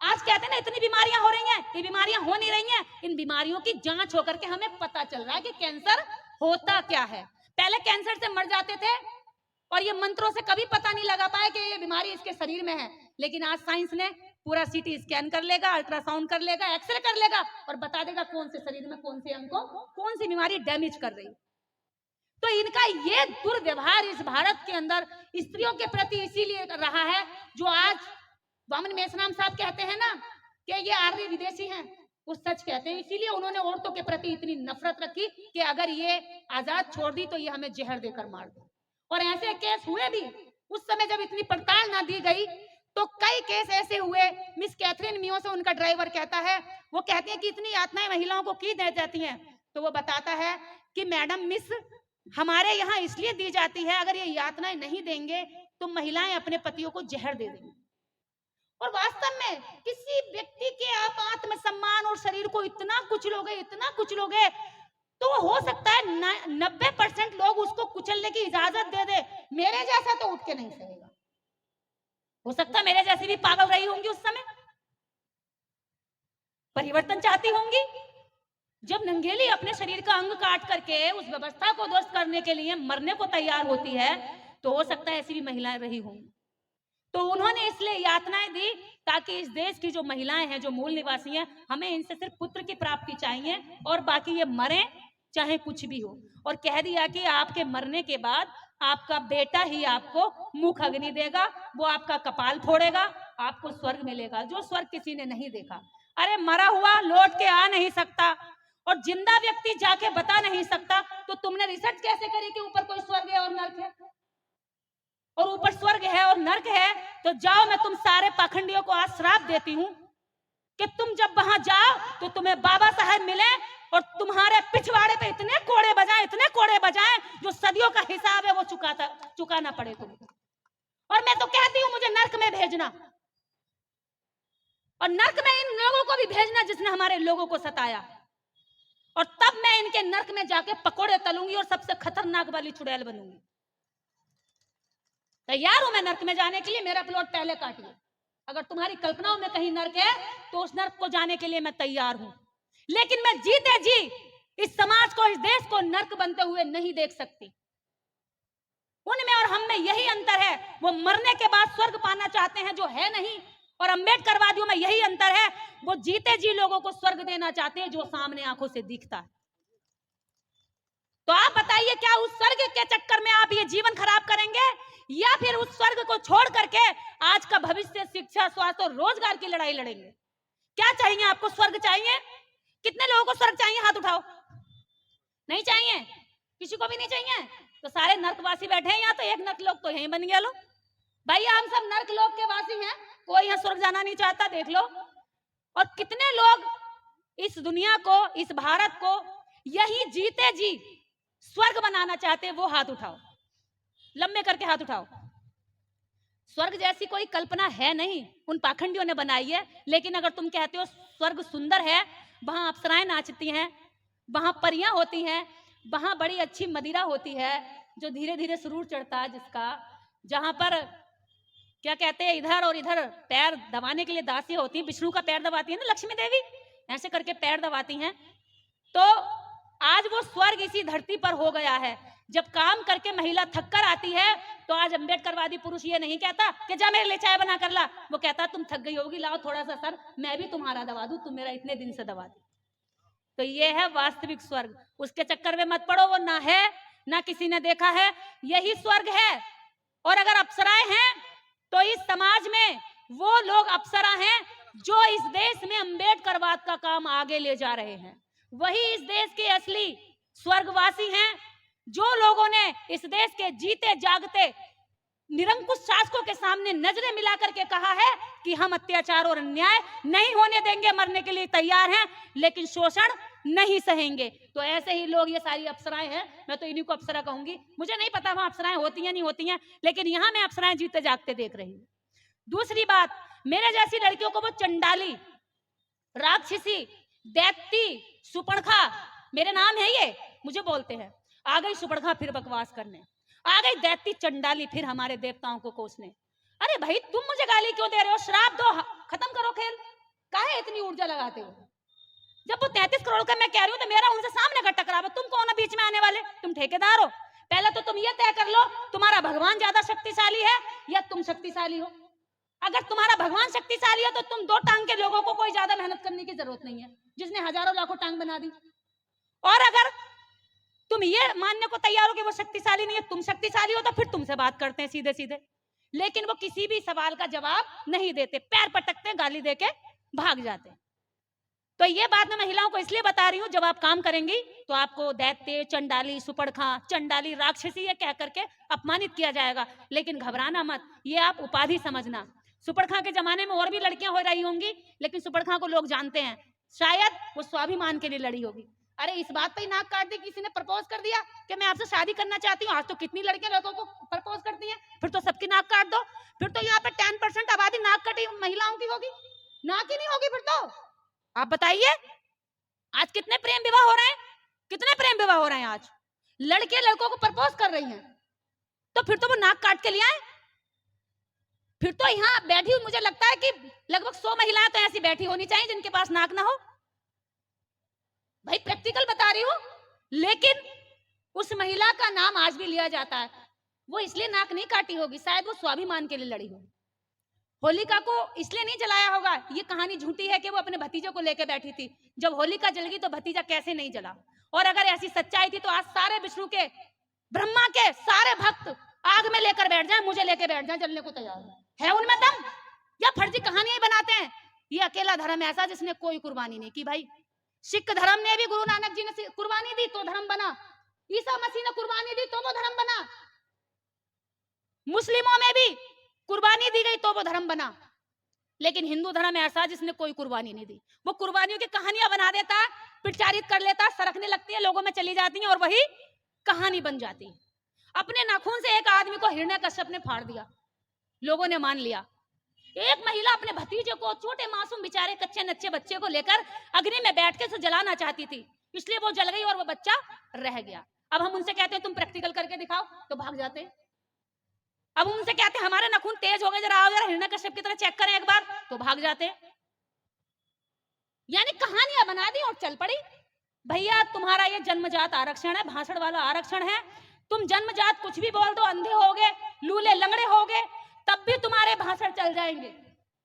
आज कहते हैं ना इतनी बीमारियां हो रही हैं, ये बीमारियां हो नहीं रही हैं, इन बीमारियों की जांच होकर के हमें पता चल रहा है कि कैंसर होता क्या है। पहले कैंसर से मर जाते थे और ये मंत्रों से कभी पता नहीं लगा पाए कि ये बीमारी इसके शरीर में है, लेकिन आज साइंस ने पूरा सीटी स्कैन कर लेगा, अल्ट्रासाउंड कर लेगा, एक्सरे कर लेगा और बता देगा कौन से शरीर में कौन से अंग को कौन सी बीमारी डैमेज कर रही। तो इनका ये दुर्व्यवहार इस भारत के अंदर स्त्रियों के प्रति इसीलिए रहा है, जो आज वामन मेश्राम साहब कहते हैं ना कि ये आर्य विदेशी हैं, वो सच कहते हैं। इसीलिए उन्होंने औरतों के प्रति इतनी नफरत रखी कि अगर ये आजाद छोड़ दी तो ये हमें जहर देकर मार दे। और ऐसे केस हुए भी। उस समय जब इतनी पड़ताल ना दी गई तो कई केस ऐसे हुए। मिस कैथरीन मियो से उनका ड्राइवर कहता है, वो कहती है कि इतनी यातनाएं महिलाओं को की दी जाती हैं, तो वो बताता है कि मैडम मिस हमारे यहाँ इसलिए दी जाती है, अगर ये यातनाएं नहीं देंगे तो महिलाएं अपने पतियों को जहर दे देंगी। और वास्तव में किसी व्यक्ति के आप आत्मसम्मान और शरीर को इतना कुचलोगे तो हो सकता है 90% लोग उसको कुचलने की इजाजत दे दे, मेरे जैसा तो उठ के नहीं सहेगा। हो सकता है मेरे जैसी भी पागल रही होंगी, उस समय परिवर्तन चाहती होंगी। जब नंगेली अपने शरीर का अंग काट करके उस व्यवस्था को ध्वस्त करने के लिए मरने को तैयार होती है, तो हो सकता है ऐसी भी महिलाएं रही होंगी। तो उन्होंने इसलिए यातनाएं दी ताकि इस देश की जो महिलाएं हैं, जो मूल निवासी हैं, हमें इनसे सिर्फ पुत्र की प्राप्ति चाहिए और बाकी ये मरें चाहे कुछ भी हो। और कह दिया कि आपके मरने के बाद आपका बेटा ही आपको मुख अग्नि देगा, वो आपका कपाल फोड़ेगा, आपको स्वर्ग मिलेगा, जो स्वर्ग किसी ने नहीं देखा। अरे मरा हुआ लौट के आ नहीं सकता और जिंदा व्यक्ति जाके बता नहीं सकता, तो तुमने रिसर्च कैसे करी कि ऊपर कोई स्वर्ग है और नर्क है? और ऊपर स्वर्ग है और नर्क है तो जाओ, मैं तुम सारे पाखंडियों को आज श्राप देती हूं कि तुम जब वहां जाओ तो तुम्हें बाबा साहब मिले और तुम्हारे पिछवाड़े पे इतने कोड़े बजाएं जो सदियों का हिसाब है वो चुकाना पड़े तुमको। और मैं तो कहती हूं मुझे नर्क में भेजना, और नर्क में इन लोगों को भी भेजना जिसने हमारे लोगों को सताया, और तब मैं इनके नर्क में जाके पकोड़े तलूंगी और सबसे खतरनाक वाली चुड़ैल बनूंगी। तैयार हूं मैं नर्क में जाने के लिए, मेरा प्लॉट पहले काटिए। अगर तुम्हारी कल्पनाओं में कहीं नर्क है तो उस नर्क को जाने के लिए मैं तैयार हूं, लेकिन मैं जीते जी इस समाज को, इस देश को नर्क बनते हुए नहीं देख सकती। उनमें और हम में यही अंतर है। वो मरने के बाद स्वर्ग पाना चाहते हैं जो है नहीं, और अम्बेडकरवादियों में यही अंतर है, वो जीते जी लोगों को स्वर्ग देना चाहते हैं जो सामने आंखों से दिखता है। तो आप बताइए, क्या उस स्वर्ग के चक्कर में आप ये जीवन खराब करेंगे, या फिर उस स्वर्ग को छोड़ करके आज का भविष्य, शिक्षा, स्वास्थ्य और रोजगार की लड़ाई लड़ेंगे? क्या चाहिए आपको? स्वर्ग चाहिए? कितने लोगों को स्वर्ग चाहिए? हाथ उठाओ। नहीं चाहिए? किसी को भी नहीं चाहिए? तो सारे नर्कवासी बैठे हैं यहाँ, तो एक नर्क लोग तो यहीं बन गया। लो भाई, हम सब नर्क लोक के वासी हैं, कोई यहाँ स्वर्ग जाना नहीं चाहता, देख लो। और कितने लोग इस दुनिया को, इस भारत को यही जीते जी स्वर्ग बनाना चाहते हैं? वो हाथ उठाओ, लंबे करके हाथ उठाओ। स्वर्ग जैसी कोई कल्पना है नहीं, उन पाखंडियों ने बनाई है। लेकिन अगर तुम कहते हो स्वर्ग सुंदर है, वहां अप्सराएं नाचती हैं, वहां परियां होती हैं, वहां बड़ी अच्छी मदिरा होती है जो धीरे धीरे सुरूर चढ़ता है जिसका, जहां पर क्या कहते हैं, इधर और इधर पैर दबाने के लिए दासियां होती हैं, विष्णु का पैर दबाती है ना लक्ष्मी देवी, ऐसे करके पैर दबाती हैं। तो आज वो स्वर्ग इसी धरती पर हो गया है। जब काम करके महिला थक कर आती है, तो आज अम्बेडकरवादी पुरुष ये नहीं कहता कि जा मेरे लिए चाय बना कर ला, वो कहता तुम थक गई होगी, लाओ थोड़ा सा सर, मैं भी तुम्हारा दबा दूं, तुम मेरा इतने दिन से दबा दी। तो ये है वास्तविक स्वर्ग। उसके चक्कर में मत पड़ो, वो ना है, ना किसी ने देखा है, यही स्वर्ग है। और अगर अप्सराएं हैं, तो इस समाज में वो लोग अप्सरा हैं जो इस देश में अम्बेडकरवाद का काम आगे ले जा रहे हैं। वही इस देश के असली स्वर्गवासी हैं, जो लोगों ने इस देश के जीते जागते निरंकुश शासकों के सामने नजरें मिलाकर के कहा है कि हम अत्याचार और अन्याय नहीं होने देंगे, मरने के लिए तैयार हैं, लेकिन शोषण नहीं सहेंगे। तो ऐसे ही लोग, ये सारी अप्सराएं हैं, मैं तो इन्हीं को अप्सरा कहूंगी। मुझे नहीं पता वहां अप्सराएं होती हैं नहीं होती हैं, लेकिन यहां मैं अप्सराएं जीते जागते देख रही हूं। दूसरी बात, मेरे जैसी लड़कियों को वो चंडाली, राक्षसी, दैत्य, सुपणखा, मेरे नाम है ये, मुझे बोलते हैं। आ गई सुपणखा फिर बकवास करने, आ गई दैत्य चंडाली फिर हमारे देवताओं को कोसने। अरे भाई, तुम मुझे गाली क्यों दे रहे हो? श्राप दो, खत्म करो खेल, काहे इतनी ऊर्जा लगाते हो? जब वो 33 करोड़ का मैं कह रही हूँ, तो मेरा उनसे सामने का टकराव है, तुम कौन हो बीच में आने वाले? तुम ठेकेदार हो? पहले तो तुम ये तय कर लो, तुम्हारा भगवान ज्यादा शक्तिशाली है या तुम शक्तिशाली हो। अगर तुम्हारा भगवान शक्तिशाली है, तो तुम दो टांग के लोगों को कोई ज्यादा मेहनत करने की जरूरत नहीं है, जिसने हजारों लाखों टांग बना दी। और अगर तुम ये मानने को तैयार हो कि वो शक्तिशाली नहीं है, तुम शक्तिशाली हो, तो फिर तुमसे बात करते हैं सीधे सीधे। लेकिन वो किसी भी सवाल का जवाब नहीं देते, पैर पटकते, गाली देके भाग जाते। तो ये बात मैं महिलाओं को इसलिए बता रही हूं, जब आप काम करेंगी तो आपको दैत्य, चंडाली, सुपड़खा, चंडाली, राक्षसी ये कह करके अपमानित किया जाएगा। लेकिन घबराना मत, ये आप उपाधि समझना। सुपड़खा के जमाने में और भी लड़कियां हो रही होंगी, लेकिन सुपड़खा को लोग जानते हैं, शायद वो स्वाभिमान के लिए लड़ी होगी। अरे इस बात पे ही नाक काट दी, किसी ने प्रपोज कर दिया कि मैं आपसे शादी करना चाहती हूँ। आज तो कितनी लड़कियां लड़कों को प्रपोज करती हैं, फिर तो सबकी नाक काट दो। फिर तो यहाँ पे 10% आबादी नाक कटी महिलाओं की होगी, नाक ही नहीं होगी फिर तो। आप बताइए, आज कितने प्रेम विवाह हो रहे हैं, कितने प्रेम विवाह हो रहे हैं आज? लड़के लड़कों को प्रपोज कर रही हैं, तो फिर तो वो नाक काट के लिए आए। फिर तो यहाँ बैठी हुई मुझे लगता है कि लगभग 100 महिलाएं तो ऐसी बैठी होनी चाहिए जिनके पास नाक ना हो। भाई प्रैक्टिकल बता रही हूँ। लेकिन उस महिला का नाम आज भी लिया जाता है। वो इसलिए नाक नहीं काटी होगी, शायद वो स्वाभिमान के लिए लड़ी होगी। होलिका को इसलिए नहीं जलाया होगा, ये कहानी झूठी है कि वो अपने भतीजे को लेकर बैठी थी। जब होलिका जल गई तो भतीजा कैसे नहीं जला? और अगर ऐसी सच्चाई थी तो आज सारे विष्णु के, ब्रह्मा के सारे भक्त आग में लेकर बैठ जाए, मुझे लेकर बैठ जाए, जलने को तैयार है उनमें दम, या फर्जी कहानियां बनाते हैं? ये अकेला धर्म ऐसा जिसने कोई कुर्बानी नहीं की। भाई सिख धर्म ने भी, गुरु नानक जी ने कुर्बानी दी तो धर्म बना, ईसा मसीह ने कुर्बानी दी तो वो धर्म बना, मुस्लिमों में भी कुर्बानी दी गई तो वो धर्म बना। लेकिन हिंदू धर्म ऐसा जिसने कोई कुर्बानी नहीं दी। वो कुर्बानियों की कहानियां बना देता है, प्रचारित कर लेता है, सरकने लगती है, लोगों में चली जाती है और वही कहानी बन जाती है। अपने नाखून से एक आदमी को हिरण्यकश्यप ने फाड़ दिया, लोगों ने मान लिया। एक महिला अपने भतीजे को, छोटे मासूम बेचारे कच्चे नच्चे बच्चे को लेकर अग्नि में बैठ के उसे जलाना चाहती थी, इसलिए वो जल गई और वो बच्चा रह गया। अब हम उनसे कहते हैं तुम प्रैक्टिकल करके दिखाओ, तो भाग जाते। अब उनसे कहते हैं हमारे नाखून तेज हो गए, जरा आओ, जरा हिरण्यकश्यप की तरह चेक करें एक बार, तो भाग जाते। यानी कहानियां बना दी और चल पड़ी। भैया तुम्हारा ये जन्मजात आरक्षण है, भाषण वाला आरक्षण है, तुम जन्मजात कुछ भी बोल दो, अंधे होगे, लूले लंगड़े होगे, तब भी तुम्हारे भाषण चल जाएंगे।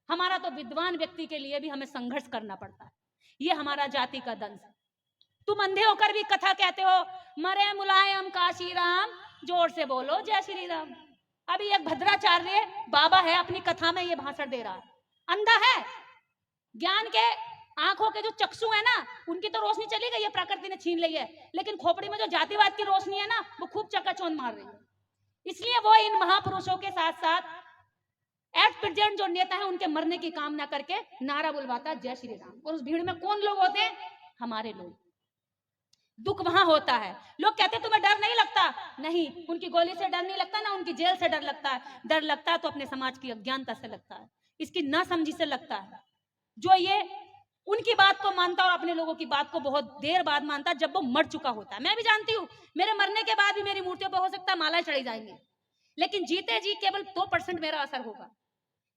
हमारा तो विद्वान व्यक्ति के लिए भी हमें संघर्ष करना पड़ता है। ये हमारा जाति का दंश। तुम अंधे होकर भी कथा कहते हो, मरे मुलायम काशी राम, जोर से बोलो जय श्री राम। अभी एक भद्राचार्य बाबा है, अपनी कथा में ये भाषण दे रहा है, अंधा है, ज्ञान के आंखों के जो चक्षु है ना, उनकी तो रोशनी चली गई है, प्रकृति ने छीन ली है, लेकिन खोपड़ी में जो जातिवाद की रोशनी है ना, वो खूब चकाचौंध मार रही है। इसलिए वो इन महापुरुषों के साथ साथ एट प्रेजेंट जो नेता है, उनके मरने की कामना करके नारा बुलवाता जय श्री राम। और उस भीड़ में कौन लोग होते हैं? हमारे लोग। दुख वहां होता है। लोग कहते हैं तुम्हें डर नहीं लगता? नहीं, उनकी गोली से डर नहीं लगता, ना उनकी जेल से डर लगता है। डर लगता है तो अपने समाज की अज्ञानता से लगता है, इसकी नासमझी से लगता है। जो ये उनकी बात को मानता और अपने लोगों की बात को बहुत देर बाद मानता, जब वो मर चुका होता है। मैं भी जानती हूँ, मेरे मरने के बाद भी मेरी मूर्तियों पर हो सकता है मालाएं चढ़ी जाएंगी, लेकिन जीते जी केवल 2% मेरा असर होगा।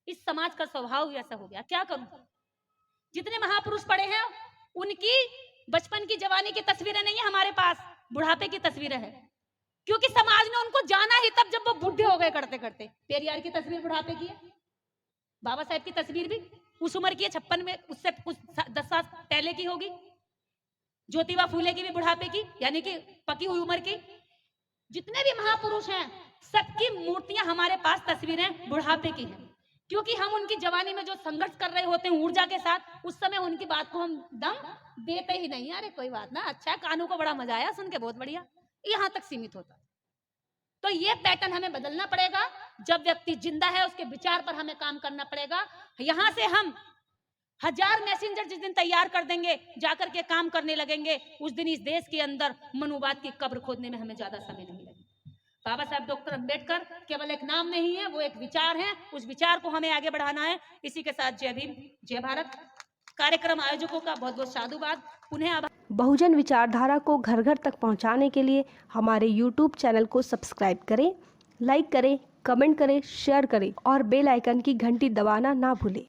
इस समाज का स्वभाव ऐसा हो गया, क्या करूं? जितने महापुरुष पड़े हैं, उनकी बचपन की जवानी की तस्वीरें नहीं है हमारे पास, बुढ़ापे की तस्वीरें हैं, क्योंकि समाज ने उनको जाना ही तब जब वो बूढ़े हो गए करते करते। पेरियार की तस्वीर बुढ़ापे की है, बाबा साहेब की तस्वीर भी उस उम्र की है, 56 में, उससे कुछ 10 साल पहले की होगी। ज्योतिबा फूले की भी बुढ़ापे की, यानी कि पकी हुई उम्र की। जितने भी महापुरुष हैं, सबकी मूर्तियां हमारे पास, तस्वीरें बुढ़ापे की हैं, क्योंकि हम उनकी जवानी में जो संघर्ष कर रहे होते हैं ऊर्जा के साथ, उस समय उनकी बात को हम दम देते ही नहीं। अरे कोई बात ना, अच्छा है, कानों को बड़ा मजा आया सुन के, बहुत बढ़िया, यहां तक सीमित होता। तो ये पैटर्न हमें बदलना पड़ेगा। जब व्यक्ति जिंदा है, उसके विचार पर हमें काम करना पड़ेगा। यहां से हम 1000 मैसेंजर जिस दिन तैयार कर देंगे, जाकर के काम करने लगेंगे, उस दिन इस देश के अंदर मनुवाद की कब्र खोदने में हमें ज्यादा समय नहीं लगेगा। बाबा साहब डॉक्टर अंबेडकर केवल एक नाम नहीं है, वो एक विचार है। उस विचार को हमें आगे बढ़ाना है। इसी के साथ जय भीम, जय भारत। कार्यक्रम आयोजकों का बहुत बहुत साधुवाद, पुनः आभार। बहुजन विचारधारा को घर घर तक पहुंचाने के लिए हमारे YouTube चैनल को सब्सक्राइब करें, लाइक करें, कमेंट करें, शेयर करें और बेल आइकन की घंटी दबाना ना भूलें।